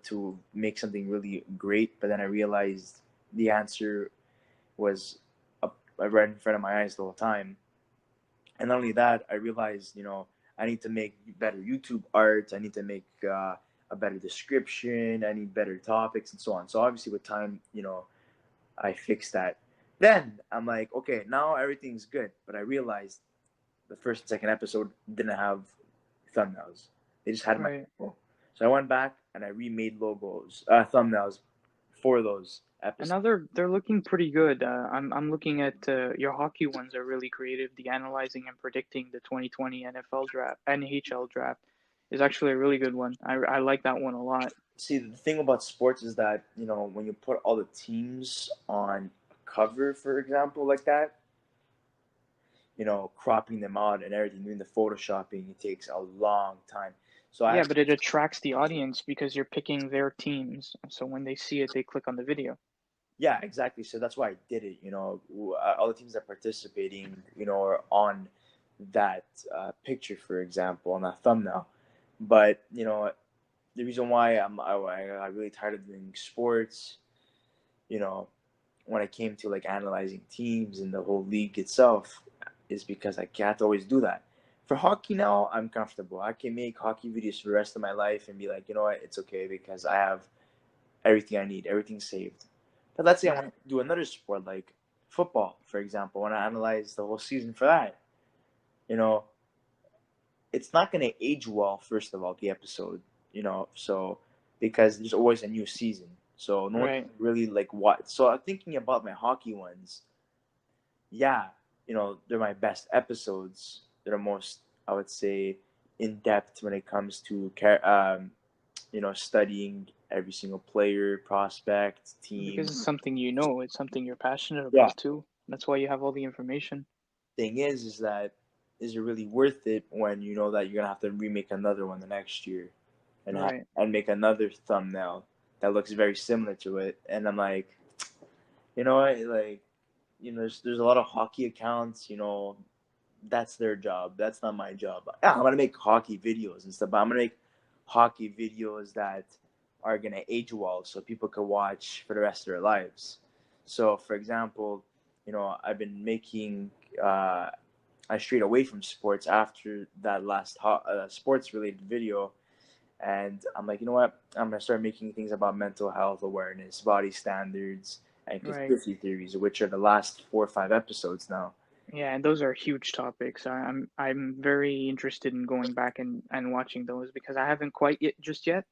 Speaker 2: to make something really great, but then I realized the answer was right in front of my eyes the whole time. And not only that, I realized, I need to make better YouTube art. I need to make a better description. I need better topics and so on. So obviously, with time, I fixed that. Then I'm like, okay, now everything's good. But I realized the first and second episode didn't have thumbnails. They just had my
Speaker 1: Right.
Speaker 2: logo. So I went back and I remade thumbnails for those
Speaker 1: And
Speaker 2: episodes.
Speaker 1: now they're looking pretty good. I'm looking at your hockey ones are really creative. The analyzing and predicting the 2020 NFL draft, NHL draft, is actually a really good one. I like that one a lot.
Speaker 2: See, the thing about sports is that when you put all the teams on a cover, for example, like that, cropping them out and everything, doing the photoshopping, it takes a long time. So I
Speaker 1: Yeah,
Speaker 2: actually,
Speaker 1: but it attracts the audience because you're picking their teams. So when they see it, they click on the video.
Speaker 2: yeah, exactly. So that's why I did it. All the teams that are participating, are on that picture, for example, on that thumbnail. But the reason why I really tired of doing sports, you know, when it came to like analyzing teams and the whole league itself, is because I can't always do that. For hockey now, I'm comfortable. I can make hockey videos for the rest of my life and be like, you know what, it's okay because I have everything I need, everything saved. But let's say I want
Speaker 1: Right.
Speaker 2: to do another sport like football, for example. I want to analyze the whole season for that. You know, it's not going to age well. First of all, the episode, so because there's always a new season, so no one
Speaker 1: Right.
Speaker 2: really like what. So I'm thinking about my hockey ones. yeah, they're my best episodes. They're the most, I would say, in depth when it comes to studying every single player, prospect,
Speaker 1: Because
Speaker 2: team.
Speaker 1: it's something you know, it's something you're passionate
Speaker 2: Yeah.
Speaker 1: about too. That's why you have all the information.
Speaker 2: Thing is that is it really worth it when you know that you're gonna have to remake another one the next year,
Speaker 1: Right.
Speaker 2: and make another thumbnail that looks very similar to it, and I'm like, you know what, like, there's a lot of hockey accounts, that's their job. That's not my job. Yeah, I'm gonna make hockey videos and stuff, but I'm gonna make hockey videos that are gonna age well, so people can watch for the rest of their lives. So, for example, I've been making. I strayed away from sports after that last sports related video, and I'm like, you know what? I'm gonna start making things about mental health awareness, body standards, and
Speaker 1: Right.
Speaker 2: conspiracy theories, which are the last 4 or 5 episodes now.
Speaker 1: Yeah, and those are huge topics. I'm very interested in going back and watching those because I haven't quite yet just yet,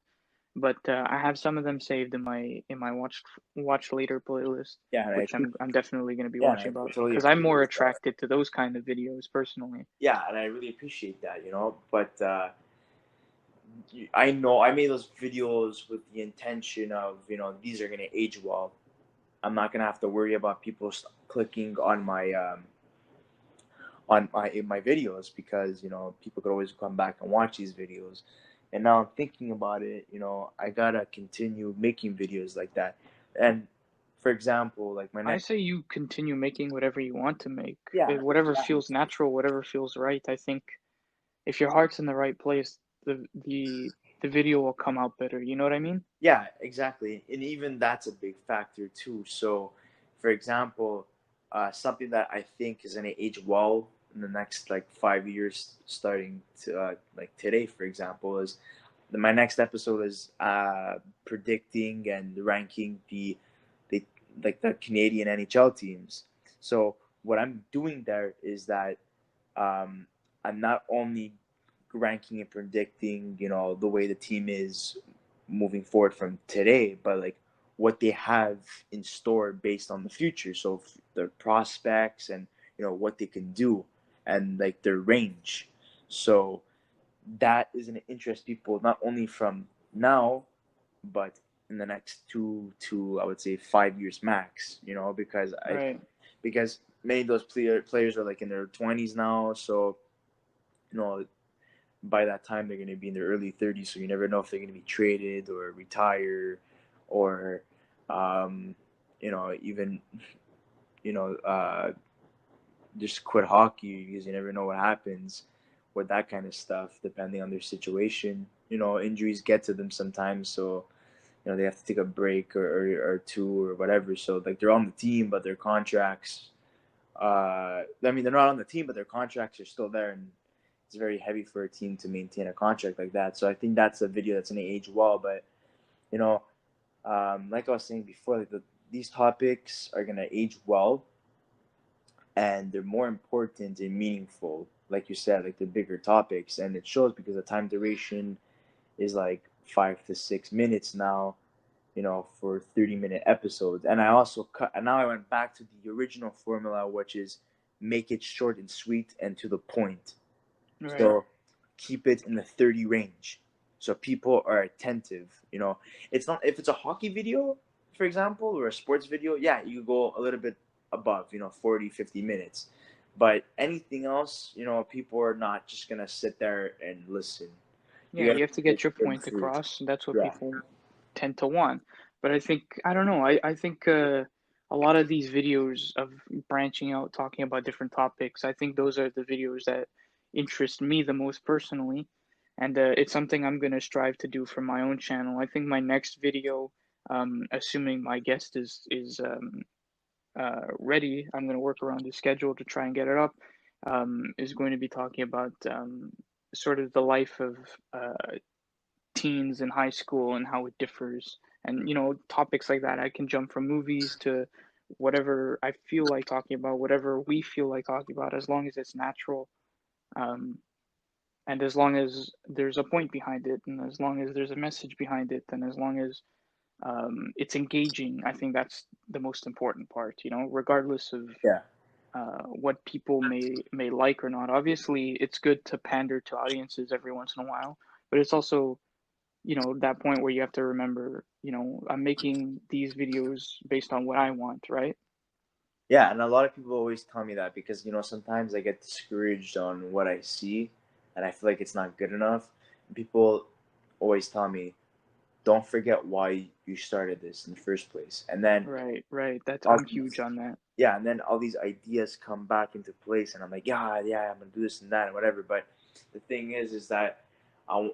Speaker 1: but I have some of them saved in my watch later playlist,
Speaker 2: Yeah, and
Speaker 1: which I'm definitely going to be
Speaker 2: yeah, and I
Speaker 1: watching about
Speaker 2: totally
Speaker 1: because I'm more
Speaker 2: appreciate that.
Speaker 1: attracted to those kind of videos personally.
Speaker 2: Yeah, and I really appreciate that, But I know I made those videos with the intention of, these are gonna age well. I'm not gonna have to worry about people clicking on my videos, because people could always come back and watch these videos. And now I'm thinking about it, I gotta continue making videos like that. And for example, like my
Speaker 1: I
Speaker 2: next,
Speaker 1: say you continue making whatever you want to make,
Speaker 2: yeah,
Speaker 1: whatever
Speaker 2: exactly.
Speaker 1: feels natural, whatever feels right. I think if your heart's in the right place, the video will come out better. You know what I mean?
Speaker 2: Yeah, exactly. And even that's a big factor too. So, for example, something that I think is going to age well in the next like 5 years, starting to like today, for example, is my next episode is predicting and ranking the like the Canadian NHL teams. So what I'm doing there is that um, I'm not only ranking and predicting, the way the team is moving forward from today, but like what they have in store based on the future. So their prospects and what they can do, and like their range. So that is going to interest people not only from now, but in the next 2 to, I would say, 5 years max.
Speaker 1: Right.
Speaker 2: Because many of those players are like in their 20s now, so you know by that time they're going to be in their early 30s, so you never know if they're going to be traded or retire, or even you know uh, just quit hockey, because you never know what happens with that kind of stuff depending on their situation. Injuries get to them sometimes, so they have to take a break, or two, or whatever. So like they're on the team, but their contracts, I mean, they're not on the team, but their contracts are still there, and it's very heavy for a team to maintain a contract like that. So I think that's a video that's going to age well. But you know, like I was saying before, like these topics are going to age well, and they're more important and meaningful. Like you said, like the bigger topics, and it shows because the time duration is like 5 to 6 minutes now, for 30-minute episodes. And I also cut, and now I went back to the original formula, which is make it short and sweet and to the point.
Speaker 1: Right.
Speaker 2: So keep it in the 30 range, so people are attentive. It's not, if it's a hockey video, for example, or a sports video, yeah, you go a little bit above, 40, 50 minutes. But anything else, people are not just going to sit there and listen. You
Speaker 1: Yeah,
Speaker 2: got
Speaker 1: you
Speaker 2: to
Speaker 1: have to
Speaker 2: keep it
Speaker 1: get your
Speaker 2: short and
Speaker 1: point
Speaker 2: sweet.
Speaker 1: across, and that's what
Speaker 2: Yeah.
Speaker 1: people tend to want. But I think I don't know. I think a lot of these videos of branching out, talking about different topics, I think those are the videos that interest me the most personally, and it's something I'm gonna strive to do for my own channel. I think my next video, assuming my guest is ready, I'm gonna work around his schedule to try and get it up. Is going to be talking about sort of the life of teens in high school and how it differs, and topics like that. I can jump from movies to whatever I feel like talking about, whatever we feel like talking about, as long as it's natural, um, and as long as there's a point behind it, and as long as there's a message behind it, and as long as it's engaging. I think that's the most important part, regardless of
Speaker 2: Yeah.
Speaker 1: what people may like or not. Obviously, it's good to pander to audiences every once in a while, but it's also, that point where you have to remember, I'm making these videos based on what I want, right?
Speaker 2: Yeah, and a lot of people always tell me that because sometimes I get discouraged on what I see, and I feel like it's not good enough. And people always tell me, "Don't forget why you started this in the first place." And then
Speaker 1: Right.
Speaker 2: all
Speaker 1: I'm huge
Speaker 2: these,
Speaker 1: on that.
Speaker 2: yeah, and then all these ideas come back into place, and I'm like, yeah, I'm gonna do this and that and whatever. But the thing is that I,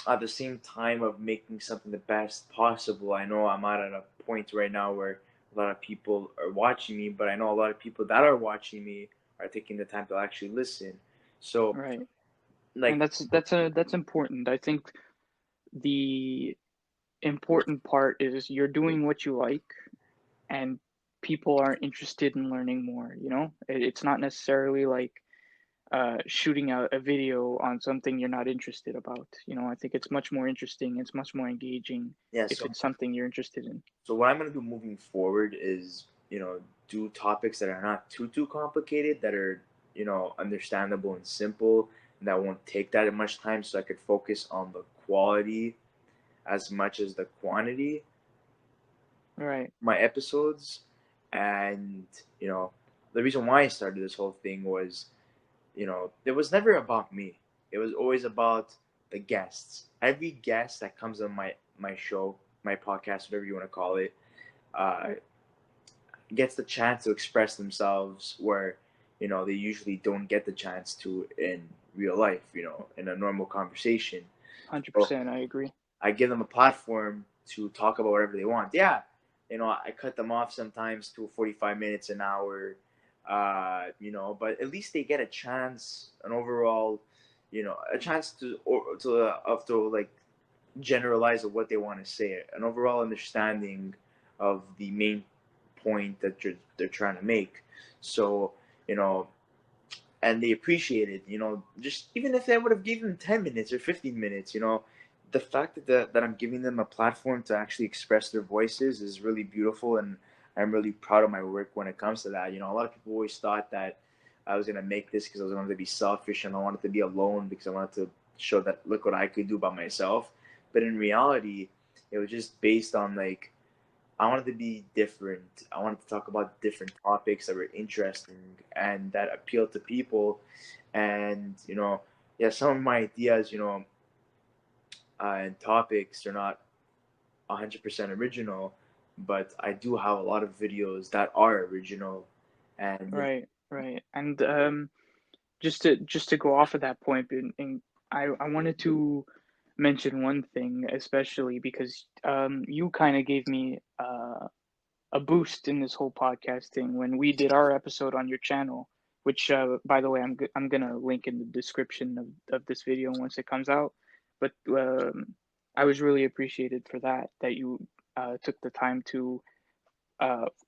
Speaker 2: at the same time of making something the best possible, I know I'm at a point right now where a lot of people are watching me, but I know a lot of people that are watching me are taking the time to actually listen. So,
Speaker 1: Right. And
Speaker 2: like,
Speaker 1: that's important. I think the important part is you're doing what you like, and people are interested in learning more, It's not necessarily like shooting out a video on something you're not interested about. I think it's much more interesting, it's much more engaging
Speaker 2: yeah.
Speaker 1: if
Speaker 2: So,
Speaker 1: it's something you're interested in.
Speaker 2: so what I'm gonna do moving forward is, do topics that are not too complicated, that are, understandable and simple, and that won't take that much time, so I could focus on the quality as much as the quantity
Speaker 1: Right.
Speaker 2: my episodes. And the reason why I started this whole thing was, it was never about me. It was always about the guests. Every guest that comes on my show, my podcast, whatever you want to call it, uh, gets the chance to express themselves where they usually don't get the chance to in real life, in a normal conversation. So
Speaker 1: 100%, I agree.
Speaker 2: I give them a platform to talk about whatever they want. Yeah, I cut them off sometimes to 45 minutes, an hour, but at least they get a chance, an overall, a chance to like generalize of what they want to say, an overall understanding of the main point that they're trying to make. So, you know, and they appreciate it. Just even if I would have given them 10 minutes or 15 minutes, the fact that I'm giving them a platform to actually express their voices is really beautiful, and I'm really proud of my work when it comes to that. A lot of people always thought that I was gonna make this because I was wanted to be selfish and I wanted to be alone because I wanted to show that look what I could do by myself. But in reality, it was just based on like I wanted to be different. I wanted to talk about different topics that were interesting and that appealed to people. And yeah, some of my ideas, and topics are not 100% original, but I do have a lot of videos that are original. And
Speaker 1: Right. And just to go off of that point, and I wanted to mention one thing, especially because you kind of gave me a boost in this whole podcasting when we did our episode on your channel, which by the way, I'm gonna link in the description of this video once it comes out. But I was really appreciated for that you took the time to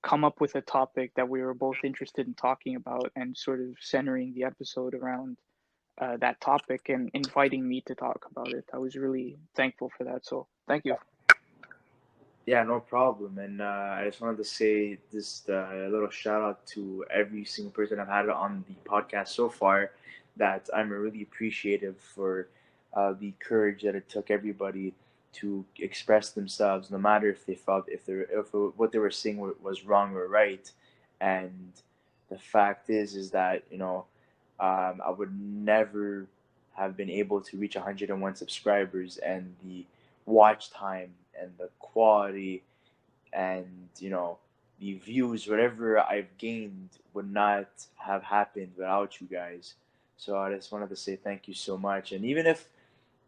Speaker 1: come up with a topic that we were both interested in talking about and sort of centering the episode around that topic and inviting me to talk about it. I was really thankful for that. So thank you.
Speaker 2: yeah, no problem. And I just wanted to say this little shout out to every single person I've had on the podcast so far. That I'm really appreciative for the courage that it took everybody to express themselves, no matter if they felt if what they were saying was wrong or right. And the fact is that I would never have been able to reach 101 subscribers, and the watch time and the quality and the views, whatever I've gained would not have happened without you guys. So I just wanted to say thank you so much. And even if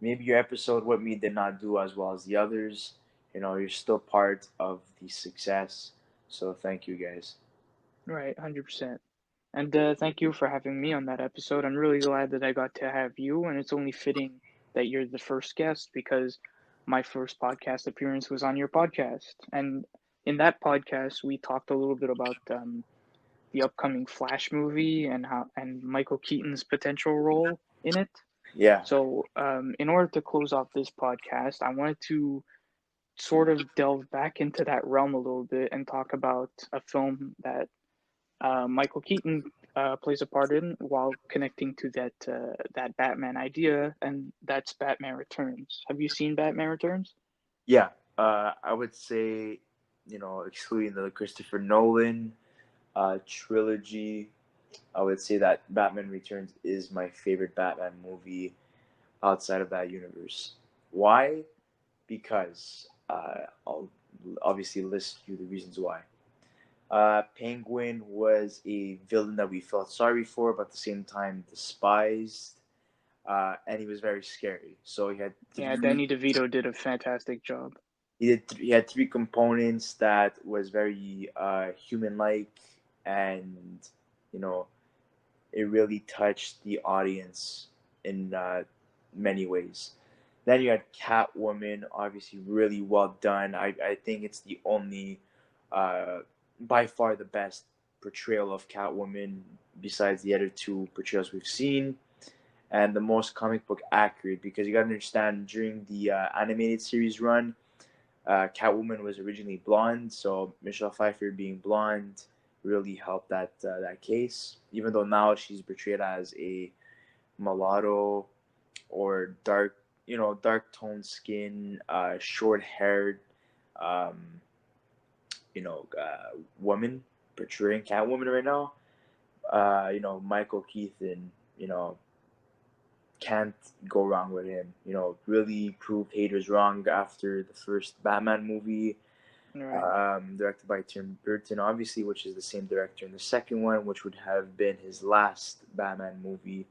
Speaker 2: maybe your episode with me did not do as well as the others, you're still part of the success. So thank you guys.
Speaker 1: Right, 100%. And thank you for having me on that episode. I'm really glad that I got to have you, and it's only fitting that you're the first guest because my first podcast appearance was on your podcast. And in that podcast, we talked a little bit about the upcoming Flash movie and Michael Keaton's potential role in it.
Speaker 2: Yeah.
Speaker 1: So, in order to close off this podcast, I wanted to sort of delve back into that realm a little bit and talk about a film that Michael Keaton plays a part in while connecting to that Batman idea, and that's Batman Returns. Have you seen Batman Returns?
Speaker 2: Yeah, I would say, excluding the Christopher Nolan trilogy, I would say that Batman Returns is my favorite Batman movie outside of that universe. Why? Because I'll obviously list you the reasons why. Penguin was a villain that we felt sorry for, but at the same time despised, and he was very scary. So he had
Speaker 1: Yeah,
Speaker 2: three.
Speaker 1: Danny DeVito did a fantastic job.
Speaker 2: He had three components that was very human-like, and you know it really touched the audience in many ways. Then you had Catwoman, obviously really well done. I think it's the only, uh, by far the best portrayal of Catwoman besides the other two portrayals we've seen, and the most comic book accurate because you got to understand during the animated series run, Catwoman was originally blonde, so Michelle Pfeiffer being blonde really helped that case. Even though now she's portrayed as a mulatto or dark toned skin, short haired, um, woman portraying Catwoman right now. Michael Keaton, you know, can't go wrong with him. Really proved haters wrong after the first Batman movie,
Speaker 1: Right.
Speaker 2: directed by Tim Burton, obviously, which is the same director in the second one, which would have been his last Batman movie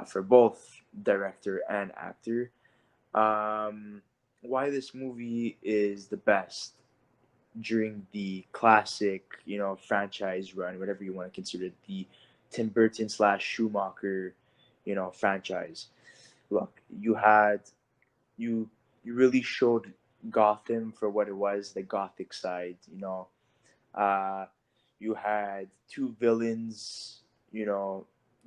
Speaker 2: for both director and actor. Why this movie is the best during the classic, franchise run, whatever you want to consider it, the Tim Burton slash Schumacher, franchise. Look, you you really showed Gotham for what it was, the gothic side. Uh, you had two villains,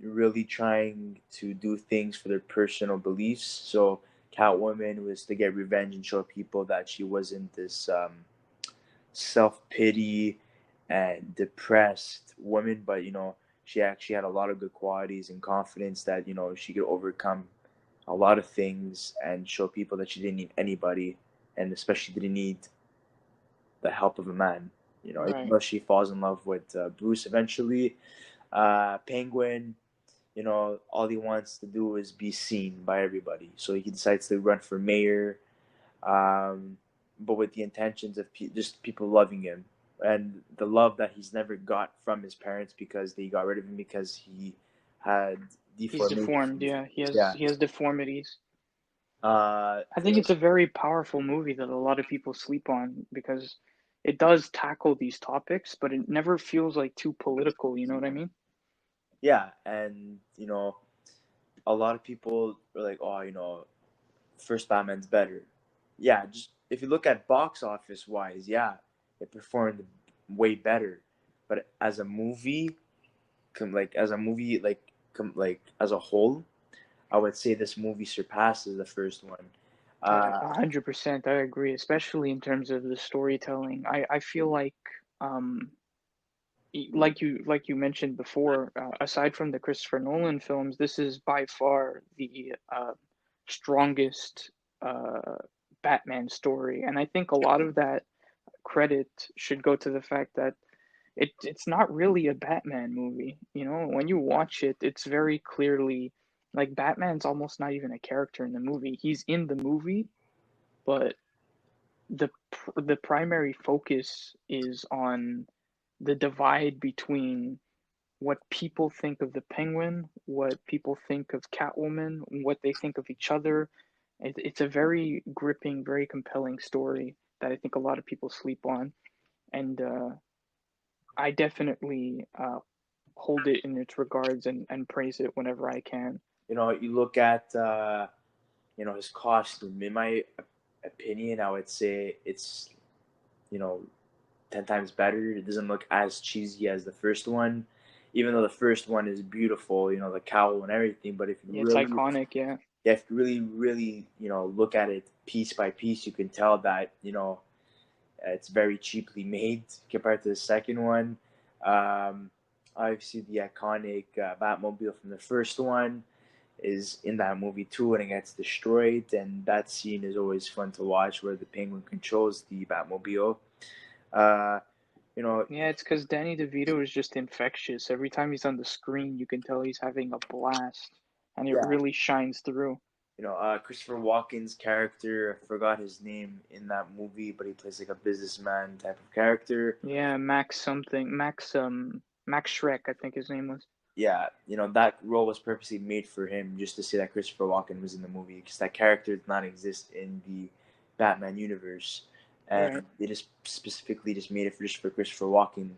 Speaker 2: really trying to do things for their personal beliefs. So Catwoman was to get revenge and show people that she wasn't this self pity and depressed woman, but she actually had a lot of good qualities and confidence that she could overcome a lot of things and show people that she didn't need anybody, and especially didn't need the help of a man. Even
Speaker 1: Right.
Speaker 2: though she falls in love with Bruce eventually, Penguin, all he wants to do is be seen by everybody. So he decides to run for mayor, but with the intentions of just people loving him and the love that he's never got from his parents because they got rid of him because he had
Speaker 1: He's deformed.
Speaker 2: deformations.
Speaker 1: Yeah, he has
Speaker 2: Yeah.
Speaker 1: he has deformities.
Speaker 2: Uh,
Speaker 1: I think it's a very powerful movie that a lot of people sleep on because it does tackle these topics, but it never feels like too political. You know what I mean?
Speaker 2: yeah, and a lot of people are like, oh, first Batman's better. Yeah, just if you look at box office wise, yeah, it performed way better. But as a movie, like as a whole, I would say this movie surpasses the first one. Uh,
Speaker 1: 100%. I agree, especially in terms of the storytelling. I feel um, like you mentioned before, aside from the Christopher Nolan films, this is by far the strongest uh, Batman story, and I think a lot of that credit should go to the fact that it's not really a Batman movie. You know, when you watch it, it's very clearly like Batman's almost not even a character in the movie. He's in the movie, but the primary focus is on the divide between what people think of the Penguin, what people think of Catwoman, what they think of each other. It's a very gripping, very compelling story that I think a lot of people sleep on, and I definitely hold it in its regards and praise it whenever I can.
Speaker 2: you look at his costume. In my opinion, I would say it's you know 10 times better. It doesn't look as cheesy as the first one, even though the first one is beautiful. The cowl and everything. But if you
Speaker 1: Yeah, it's
Speaker 2: really,
Speaker 1: iconic. Yeah,
Speaker 2: if you really, really, look at it piece by piece, you can tell that it's very cheaply made compared to the second one. obviously the iconic Batmobile from the first one is in that movie too, and it gets destroyed. And that scene is always fun to watch, where the Penguin controls the Batmobile. Uh, you know,
Speaker 1: Yeah, it's because Danny DeVito is just infectious. Every time he's on the screen, you can tell he's having a blast, and it
Speaker 2: yeah,
Speaker 1: really shines through.
Speaker 2: Christopher Walken's character, I forgot his name in that movie, but he plays like a businessman type of character.
Speaker 1: Yeah, Max something, Max Shrek, I think his name was.
Speaker 2: Yeah, that role was purposely made for him, just to say that Christopher Walken was in the movie, because that character did not exist in the Batman universe,
Speaker 1: Right.
Speaker 2: and they just specifically just made it for Christopher Walken.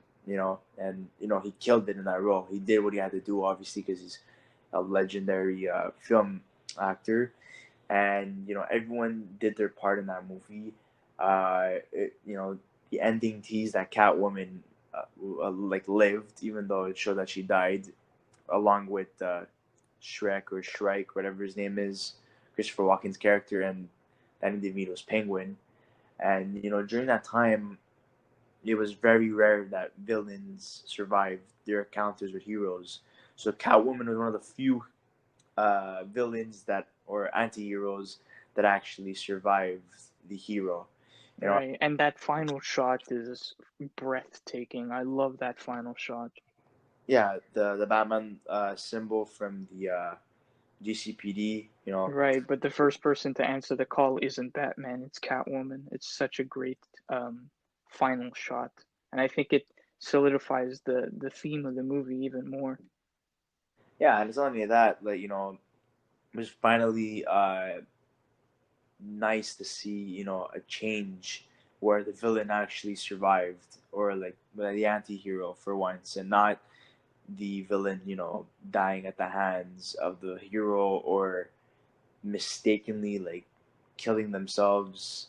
Speaker 2: And he killed it in that role. He did what he had to do, obviously, because he's a legendary film actor, and everyone did their part in that movie. The ending teased that Catwoman like lived, even though it showed that she died, along with Shrek or Shrike, whatever his name is, Christopher Walken's character, and Danny DeVito's Penguin. And during that time, it was very rare that villains survived their encounters with heroes. So Catwoman was one of the few villains that or anti-heroes that actually survived the hero. You know,
Speaker 1: Right. And that final shot is breathtaking. I love that final shot.
Speaker 2: yeah, the Batman symbol from the GCPD.
Speaker 1: Right, but the first person to answer the call isn't Batman, it's Catwoman. It's such a great final shot. And I think it solidifies the theme of the movie even more.
Speaker 2: Yeah, and it's not only that, like it was finally nice to see a change where the villain actually survived, or like the anti-hero for once, and not the villain dying at the hands of the hero, or mistakenly like killing themselves,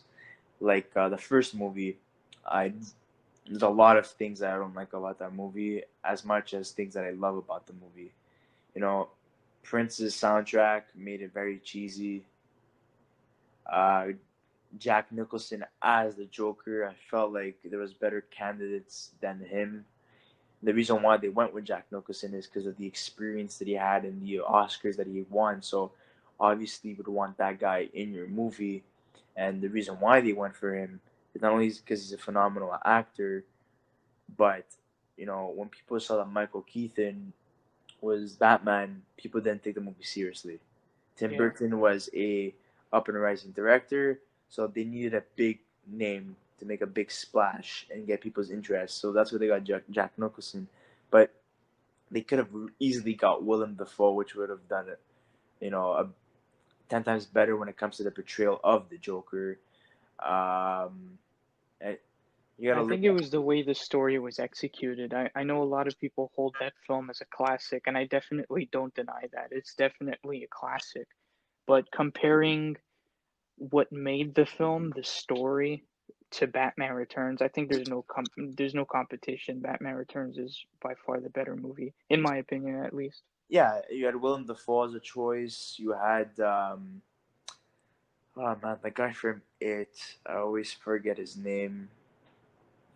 Speaker 2: like the first movie. I There's a lot of things that I don't like about that movie, as much as things that I love about the movie. you know Prince's soundtrack made it very cheesy. uh Jack Nicholson as the Joker, I felt like there was better candidates than him. The reason why they went with Jack Nicholson is because of the experience that he had and the Oscars that he won. So obviously, you would want that guy in your movie. And the reason why they went for him is not only because he's a phenomenal actor, but when people saw that Michael Keaton was Batman, people didn't take the movie seriously. Tim
Speaker 1: Yeah.
Speaker 2: Burton was a up and rising director, so they needed a big name to make a big splash and get people's interest. So that's where they got Jack Nicholson. But they could have easily got Willem Dafoe, which would have done it, 10 times better when it comes to the portrayal of the Joker. Um, and you got to
Speaker 1: I
Speaker 2: look
Speaker 1: think it
Speaker 2: at.
Speaker 1: was the way the story was executed. I know a lot of people hold that film as a classic, and I definitely don't deny that. It's definitely a classic. But comparing what made the film, the story, to Batman Returns, I think there's no competition. Batman Returns is by far the better movie, in my opinion, at least.
Speaker 2: Yeah, you had Willem Dafoe as a choice. You had oh man, the guy from It. I always forget his name.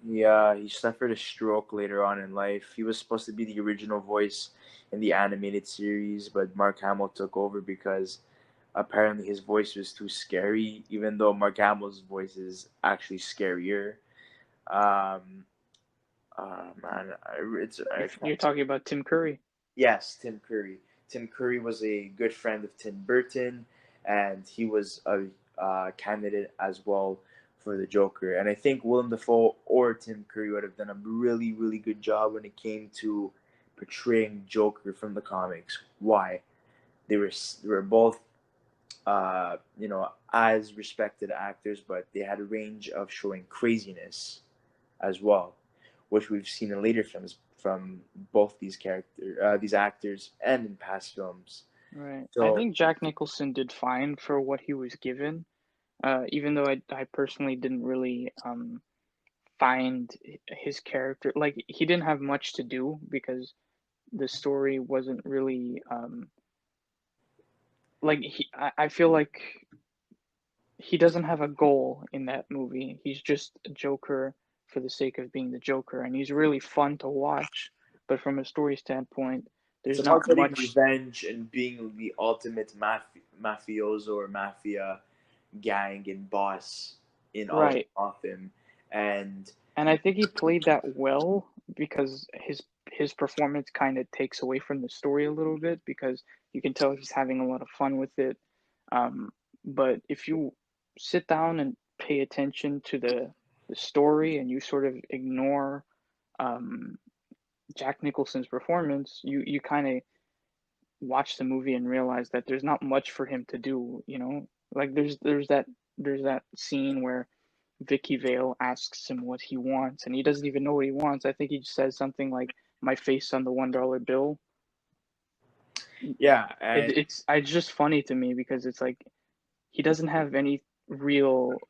Speaker 2: Yeah, he suffered a stroke later on in life. He was supposed to be the original voice in the animated series, but Mark Hamill took over because apparently his voice was too scary, even though Mark Hamill's voice is actually scarier. Um, man, I
Speaker 1: You're
Speaker 2: can't.
Speaker 1: talking about Tim Curry.
Speaker 2: Yes, Tim Curry. Tim Curry was a good friend of Tim Burton, and he was a candidate as well for the Joker. And I think Willem Dafoe or Tim Curry would have done a really, really good job when it came to portraying Joker from the comics. Why? They were both as respected actors, but they had a range of showing craziness as well, which we've seen in later films from both these actors, and in past films.
Speaker 1: Right. I
Speaker 2: So
Speaker 1: think Jack Nicholson did fine for what he was given. Even though I personally didn't really find his character, like, he didn't have much to do because the story wasn't really like I feel like he doesn't have a goal in that movie. He's just a Joker for the sake of being the Joker, and he's really fun to watch. but from a story standpoint,
Speaker 2: It's
Speaker 1: there's
Speaker 2: about
Speaker 1: not
Speaker 2: getting
Speaker 1: much.
Speaker 2: revenge and being the ultimate mafioso or mafia gang and boss in all of
Speaker 1: Right.
Speaker 2: Gotham. And
Speaker 1: And I think he played that well because his performance kind of takes away from the story a little bit because you can tell he's having a lot of fun with it. Um, but if you sit down and pay attention to the story and you sort of ignore um, Jack Nicholson's performance, you kind of watch the movie and realize that there's not much for him to do. Like there's that scene where Vicky Vale asks him what he wants, and he doesn't even know what he wants. I think he just says something like "my face on the $1 bill."
Speaker 2: yeah, and
Speaker 1: It's just funny to me because it's like he doesn't have any real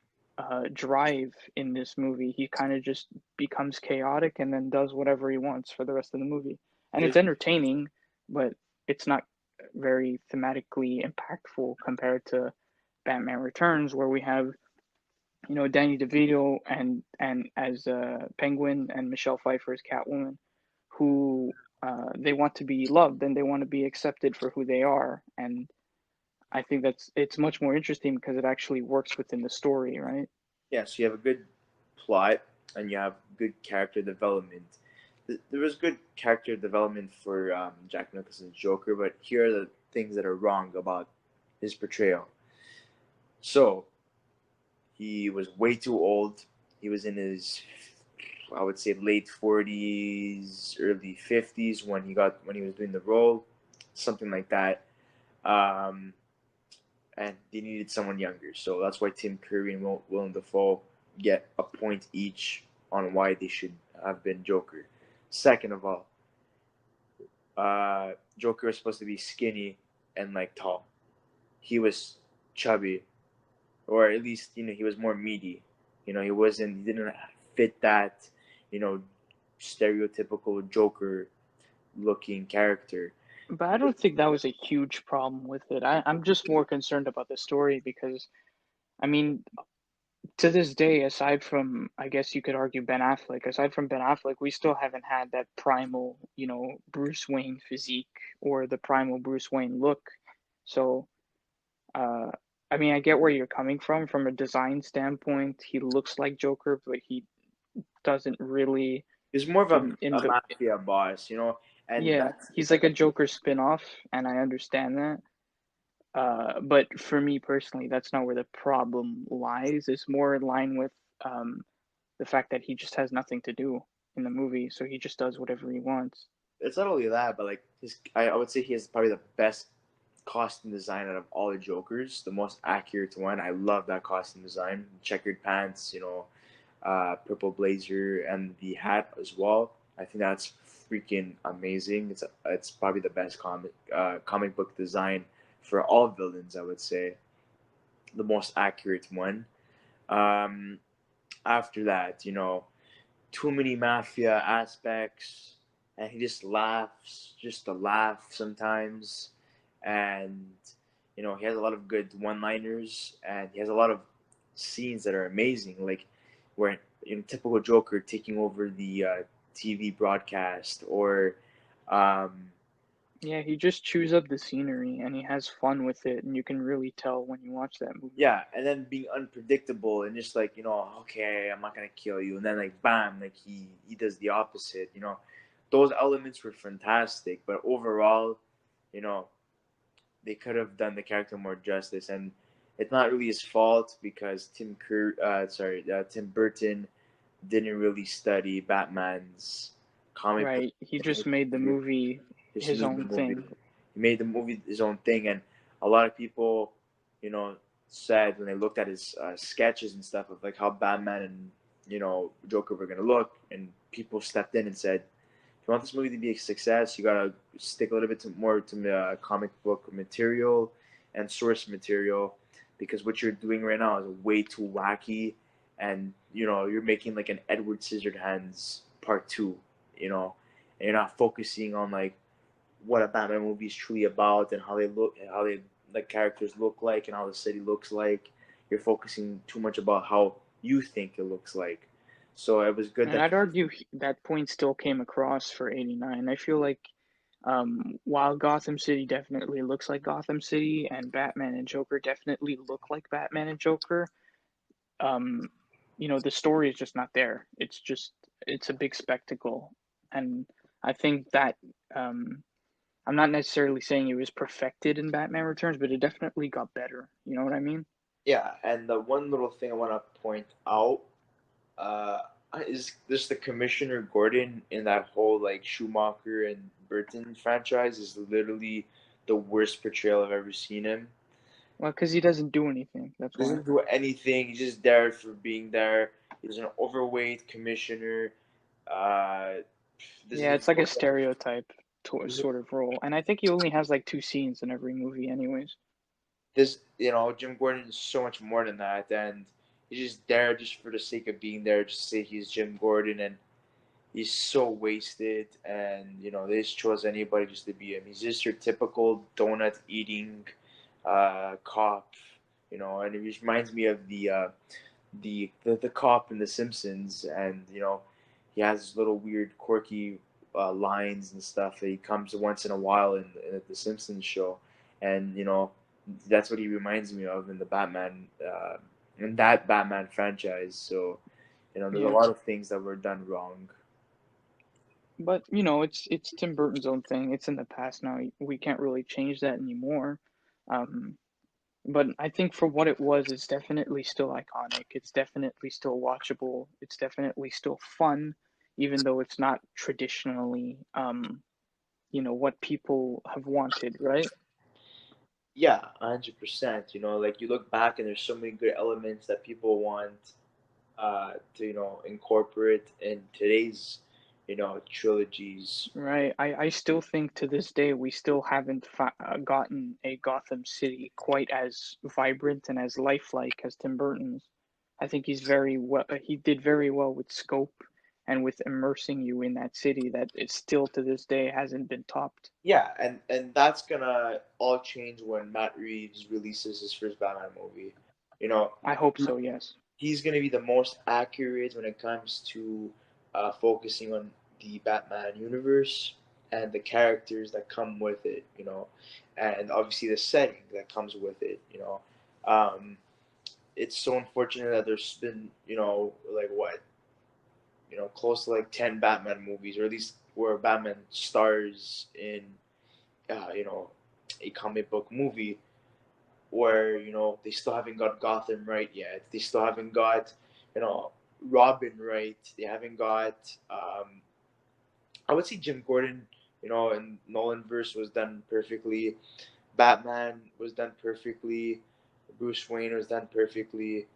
Speaker 1: drive in this movie. He kind of just becomes chaotic and then does whatever he wants for the rest of the movie, and it's
Speaker 2: his
Speaker 1: entertaining, but it's not very thematically impactful compared to Batman Returns, where we have Danny DeVito and as Penguin and Michelle Pfeiffer as Catwoman, who they want to be loved and they want to be accepted for who they are, and I think it's much more interesting because it actually works within the story, right?
Speaker 2: yeah, so you have a good plot and you have good character development. There was good character development for Jack Nicholson's Joker, but here are the things that are wrong about his portrayal. So he was way too old. He was in his, I would say, late 40s, early 50s when he was doing the role, something like that. Um, and they needed someone younger, so that's why Tim Curry and Willem Dafoe get a point each on why they should have been Joker. Second of all, Joker was supposed to be skinny and like tall. He was chubby, or at least he was more meaty. He didn't fit that you know stereotypical Joker looking character.
Speaker 1: But I don't think that was a huge problem with it. I'm just more concerned about the story because, I mean, to this day, aside from, I guess you could argue aside from Ben Affleck, we still haven't had that primal, Bruce Wayne physique or the primal Bruce Wayne look. So, uh, I mean, I get where you're coming from a design standpoint. He looks like Joker, but he doesn't really
Speaker 2: He's more of
Speaker 1: in
Speaker 2: a
Speaker 1: the
Speaker 2: mafia boss, and
Speaker 1: yeah,
Speaker 2: that's
Speaker 1: he's like a Joker spin-off, and I understand that. But for me personally, that's not where the problem lies. It's more in line with um, the fact that he just has nothing to do in the movie, so he just does whatever he wants.
Speaker 2: it's not only that, but like I would say he has probably the best costume design out of all the Jokers, the most accurate one. I love that costume design, checkered pants, purple blazer, and the hat as well. I think that's freaking amazing. It's probably the best comic book design for all villains. I would say the most accurate one. Um, After that, too many mafia aspects, and he just laughs just to laugh sometimes, and he has a lot of good one-liners, and he has a lot of scenes that are amazing, like where typical Joker taking over the TV broadcast, or um,
Speaker 1: Yeah, he just chews up the scenery and he has fun with it, and you can really tell when you watch that movie.
Speaker 2: yeah, and then being unpredictable and just like okay, I'm not gonna kill you, and then like bam, like he does the opposite. Those elements were fantastic, but overall, you know, they could have done the character more justice, and it's not really his fault because Tim Burton didn't really study Batman's comic book.
Speaker 1: Right, he just made the movie
Speaker 2: Just
Speaker 1: his
Speaker 2: made the
Speaker 1: own
Speaker 2: movie.
Speaker 1: thing.
Speaker 2: He made the movie his own thing, and a lot of people, you know, said when they looked at his sketches and stuff of like how Batman and Joker were gonna look, and people stepped in and said, "If you want this movie to be a success, you gotta stick a little bit more to the comic book material and source material, because what you're doing right now is way too wacky, and you're making like an Edward Scissorhands Part Two, and you're not focusing on like what a Batman movie is truly about and how they look, how they the characters look like, and how the city looks like. You're focusing too much about how you think it looks like. So it was good
Speaker 1: And
Speaker 2: that
Speaker 1: I'd argue that point still came across for 89. I feel like while Gotham City definitely looks like Gotham City and Batman and Joker definitely look like Batman and Joker, um, the story is just not there. It's a big spectacle. And I think that um, I'm not necessarily saying it was perfected in Batman Returns, but it definitely got better. You know what I mean?
Speaker 2: yeah. And the one little thing I want to point out uh, is this the Commissioner Gordon in that whole like Schumacher and Burton franchise is literally the worst portrayal I've ever seen him.
Speaker 1: Well, because he doesn't do anything. That's
Speaker 2: He
Speaker 1: why.
Speaker 2: doesn't do anything. He's just there for being there. He's an overweight commissioner. Uh,
Speaker 1: Yeah,
Speaker 2: this
Speaker 1: it's like a stereotype sort of role. And I think he only has like two scenes in every movie, anyways.
Speaker 2: Jim Gordon is so much more than that, and he's just there just for the sake of being there, just to say he's Jim Gordon, and he's so wasted, and they just chose anybody just to be him. He's just your typical donut eating cop, and it reminds me of the cop in The Simpsons, and he has little weird quirky lines and stuff that he comes once in a while in the Simpsons show, and that's what he reminds me of in the Batman in that Batman franchise. So there's a
Speaker 1: Yeah.
Speaker 2: lot of things that were done wrong.
Speaker 1: But it's Tim Burton's own thing. It's in the past now. We can't really change that anymore. Um, but I think for what it was, it's definitely still iconic. It's definitely still watchable. It's definitely still fun, even though it's not traditionally, what people have wanted, right?
Speaker 2: Yeah, 100%. Like you look back and there's so many good elements that people want to incorporate in today's trilogies.
Speaker 1: Right. I still think to this day we still haven't gotten a Gotham City quite as vibrant and as lifelike as Tim Burton's. I think he did very well with scope and with immersing you in that city that it still to this day hasn't been topped.
Speaker 2: Yeah, and that's gonna all change when Matt Reeves releases his first Batman movie. You know,
Speaker 1: I hope so, yes.
Speaker 2: he's gonna be the most accurate when it comes to focusing on the Batman universe and the characters that come with it. And obviously the setting that comes with it. Um, it's so unfortunate that there's been like what close to like 10 Batman movies, or at least where Batman stars in you know a comic book movie, where they still haven't got Gotham right yet. They still haven't got you know Robin right. They haven't got I would say Jim Gordon. And Nolan verse was done perfectly. Batman was done perfectly. Bruce Wayne was done perfectly.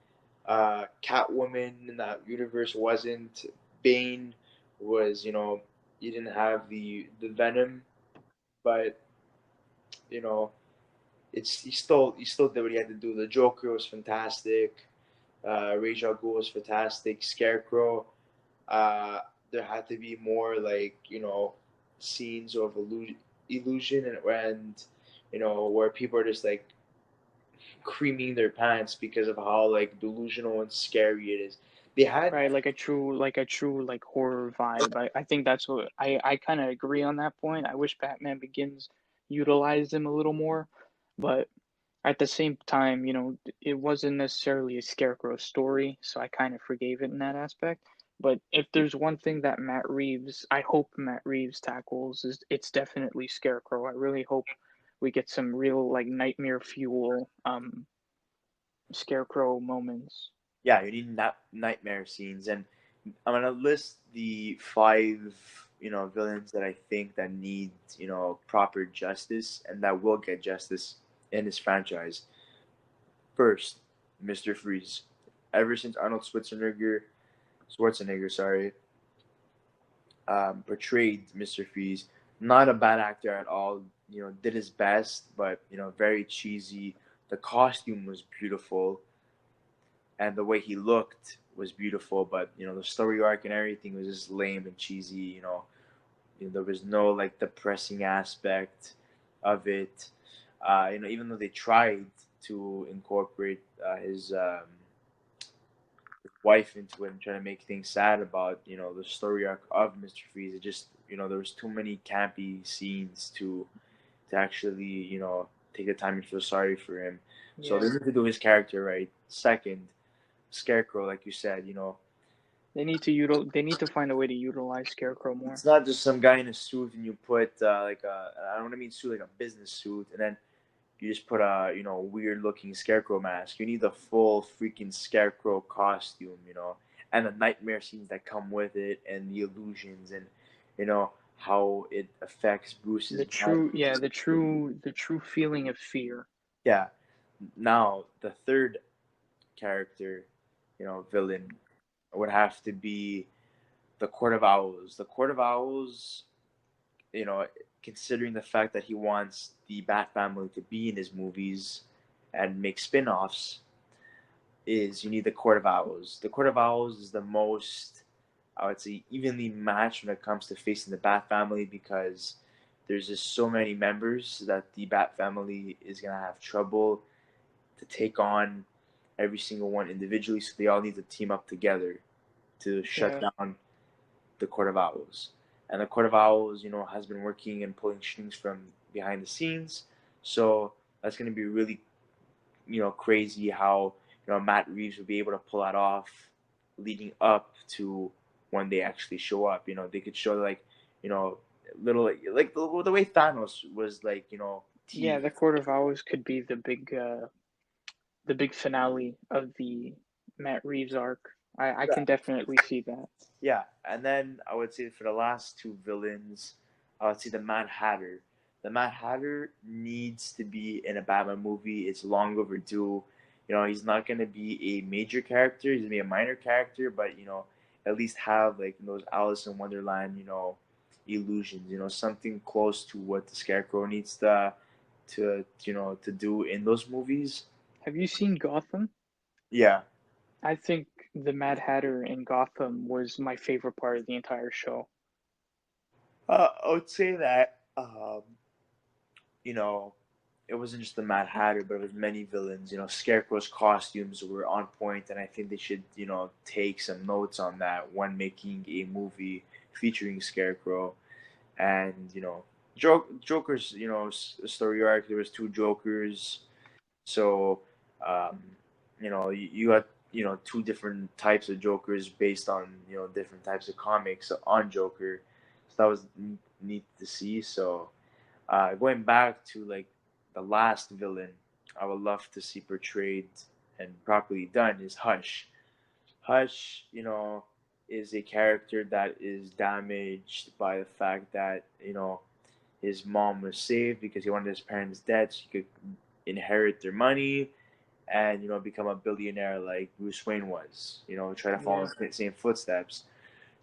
Speaker 2: Catwoman in that universe wasn't. Bane was, you didn't have the Venom, but you know, he still did what he had to do. The Joker was fantastic. Ra's al Ghul was fantastic. Scarecrow. Uh, there had to be more like scenes of illusion and where people are just like creaming their pants because of how like delusional and scary it is. They had
Speaker 1: Right, like a true like horror vibe. I think that's what I kind of agree on that point. I wish Batman Begins utilized him a little more, but at the same time, it wasn't necessarily a Scarecrow story, so I kind of forgave it in that aspect. But if there's one thing that I hope Matt Reeves tackles is it's definitely Scarecrow. I really hope we get some real like nightmare fuel Scarecrow moments.
Speaker 2: yeah, you need nightmare scenes, and I'm gonna list the five villains that I think that need proper justice and that will get justice in this franchise. First, Mr. Freeze. Ever since Arnold Schwarzenegger, sorry, portrayed Mr. Freeze, not a bad actor at all. Did his best, but very cheesy. The costume was beautiful, and the way he looked was beautiful, but the story arc and everything was just lame and cheesy. There was no like depressing aspect of it. Even though they tried to incorporate his wife into it and trying to make things sad about the story arc of Mr. Freeze. It just there was too many campy scenes to actually take the time and feel sorry for him. So they
Speaker 1: Yeah.
Speaker 2: need to do his character right. Second, Scarecrow, like you said,
Speaker 1: They need to find a way to utilize Scarecrow more.
Speaker 2: it's not just some guy in a suit and you put like a I don't want to mean suit like a business suit and then you just put a weird looking scarecrow mask. You need the full freaking scarecrow costume, and the nightmare scenes that come with it, and the illusions, and how it affects Bruce's mind.
Speaker 1: The true feeling of fear.
Speaker 2: Yeah. Now the third character, villain would have to be the Court of Owls. The Court of Owls, you know, considering the fact that he wants the Bat family to be in his movies and make spin-offs, is you need the Court of Owls. The Court of Owls is the most, I would say, evenly matched when it comes to facing the Bat family because there's just so many members that the Bat family is gonna have trouble to take on every single one individually. So they all need to team up together to shut
Speaker 1: Yeah.
Speaker 2: down the Court of Owls. And the Court of Owls, has been working and pulling strings from behind the scenes. So that's going to be really, crazy how, Matt Reeves will be able to pull that off leading up to when they actually show up. They could show like, little, like the way Thanos was like,
Speaker 1: Yeah,
Speaker 2: teased.
Speaker 1: the Court of Owls could be the big finale of the Matt Reeves arc. I
Speaker 2: Yeah.
Speaker 1: can definitely see that.
Speaker 2: Yeah, and then I would say for the last two villains, I would say the Mad Hatter. The Mad Hatter needs to be in a Batman movie. It's long overdue. He's not gonna be a major character. He's gonna be a minor character, but at least have like those Alice in Wonderland, illusions. Something close to what the Scarecrow needs to do in those movies.
Speaker 1: Have you seen Gotham?
Speaker 2: Yeah,
Speaker 1: I think the Mad Hatter in Gotham was my favorite part of the entire show.
Speaker 2: I would say that. You know, it wasn't just the Mad Hatter, but it was many villains. Scarecrow's costumes were on point, and I think they should, take some notes on that when making a movie featuring Scarecrow. And Joker's, story arc. There was two Jokers, so um, you got two different types of Jokers based on different types of comics on Joker. So that was neat to see. So going back to like the last villain I would love to see portrayed and properly done is Hush. Hush, is a character that is damaged by the fact that, his mom was saved because he wanted his parents dead so he could inherit their money and, become a billionaire like Bruce Wayne was, try to follow
Speaker 1: Yeah,
Speaker 2: in the same footsteps.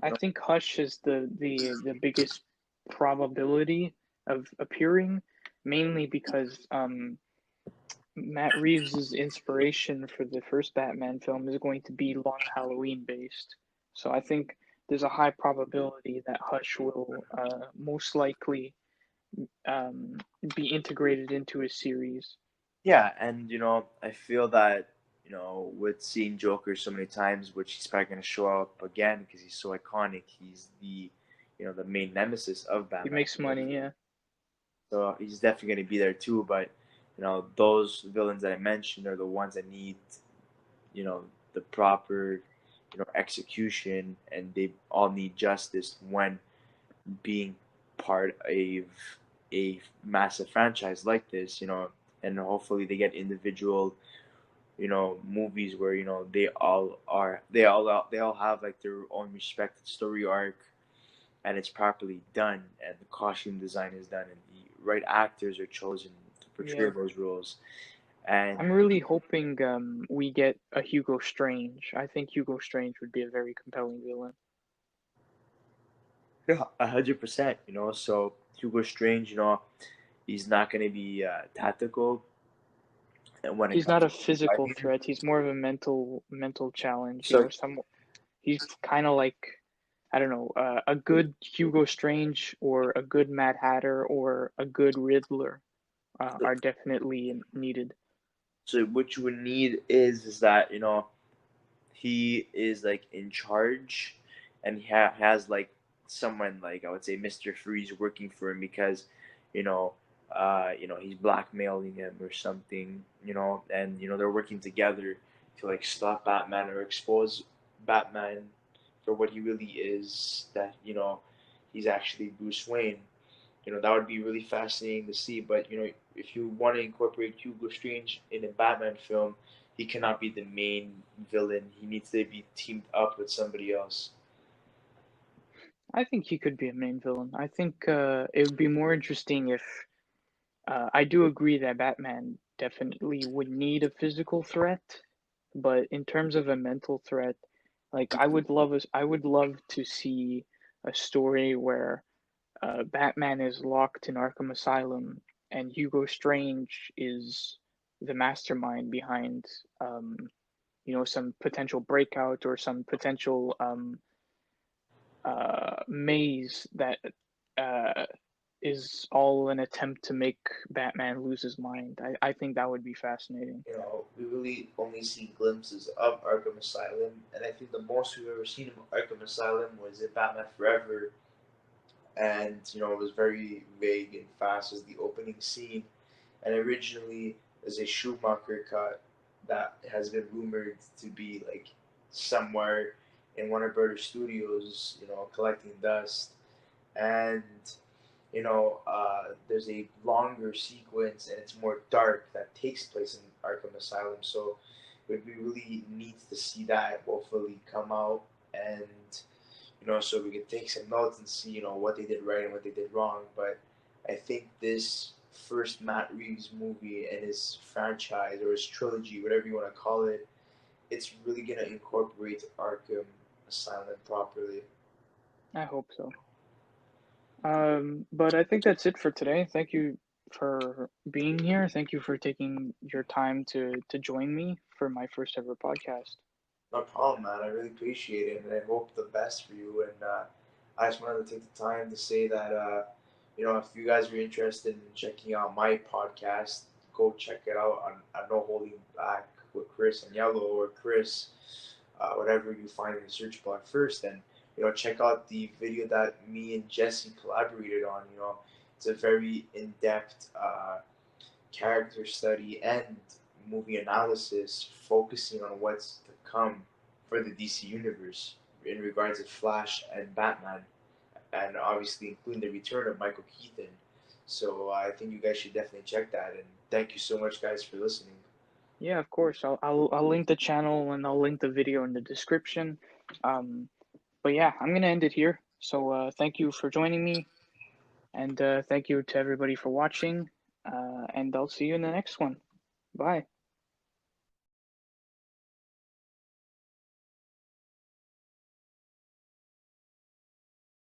Speaker 1: I think Hush is the biggest probability of appearing, mainly because Matt Reeves' inspiration for the first Batman film is going to be Long Halloween based. So I think there's a high probability that Hush will most likely um, be integrated into a series.
Speaker 2: Yeah, and I feel that with seeing Joker so many times, which he's probably going to show up again because he's so iconic. He's the main nemesis of
Speaker 1: He
Speaker 2: Batman.
Speaker 1: makes money, yeah.
Speaker 2: So he's definitely going to be there too. But those villains that I mentioned are the ones that need the proper execution, and they all need justice when being part of a massive franchise like this. And hopefully they get individual movies where they all have like their own respected story arc, and it's properly done, and the costume design is done, and the right actors are chosen to portray
Speaker 1: Yeah.
Speaker 2: those roles. And
Speaker 1: I'm really hoping we get a Hugo Strange. I think Hugo Strange would be a very compelling villain.
Speaker 2: yeah, 100%. So Hugo Strange, he's not going to be tactical, and when it
Speaker 1: He's
Speaker 2: comes
Speaker 1: not a
Speaker 2: to
Speaker 1: physical
Speaker 2: fighting.
Speaker 1: threat. He's more of a mental challenge.
Speaker 2: So
Speaker 1: He's kind of like, I don't know, a good Hugo Strange or a good Mad Hatter or a good Riddler are definitely needed.
Speaker 2: so what you would need is that he is like in charge, and he has like someone like I would say Mr. Freeze working for him because, you know, he's blackmailing him or something, and they're working together to like stop Batman or expose Batman for what he really is. That he's actually Bruce Wayne. That would be really fascinating to see. But if you want to incorporate Hugo Strange in a Batman film, he cannot be the main villain. He needs to be teamed up with somebody else.
Speaker 1: I think he could be a main villain. I think it would be more interesting if I do agree that Batman definitely would need a physical threat, but in terms of a mental threat, like I would love to see a story where Batman is locked in Arkham Asylum and Hugo Strange is the mastermind behind some potential breakout or some potential maze that uh, is all an attempt to make Batman lose his mind. I think that would be fascinating.
Speaker 2: We really only see glimpses of Arkham Asylum, and I think the most we've ever seen of Arkham Asylum was in Batman Forever, and it was very vague and fast as the opening scene. And originally, there's a Schumacher cut that has been rumored to be like somewhere in Warner Brothers Studios, collecting dust. And there's a longer sequence and it's more dark that takes place in Arkham Asylum. So it would be really neat to see that hopefully come out, and so we can take some notes and see what they did right and what they did wrong. But I think this first Matt Reeves movie and his franchise or his trilogy, whatever you want to call it, it's really gonna incorporate Arkham Asylum properly.
Speaker 1: I hope so. But I think that's it for today. Thank you for being here. Thank you for taking your time to join me for my first ever podcast.
Speaker 2: No problem, man. I really appreciate it, and I hope the best for you. And I just wanted to take the time to say that, if you guys are interested in checking out my podcast, go check it out on No Holding Back with Chris and Yellow, or Chris, whatever you find in the search bar first. And, check out the video that me and Jesse collaborated on. It's a very in depth character study and movie analysis focusing on what's to come for the DC universe in regards to Flash and Batman, and obviously including the return of Michael Keaton. So I think you guys should definitely check that. And thank you so much, guys, for listening.
Speaker 1: Yeah, of course. I'll link the channel and I'll link the video in the description. Um, but yeah, I'm gonna end it here. So thank you for joining me, and thank you to everybody for watching. And I'll see you in the next one. Bye.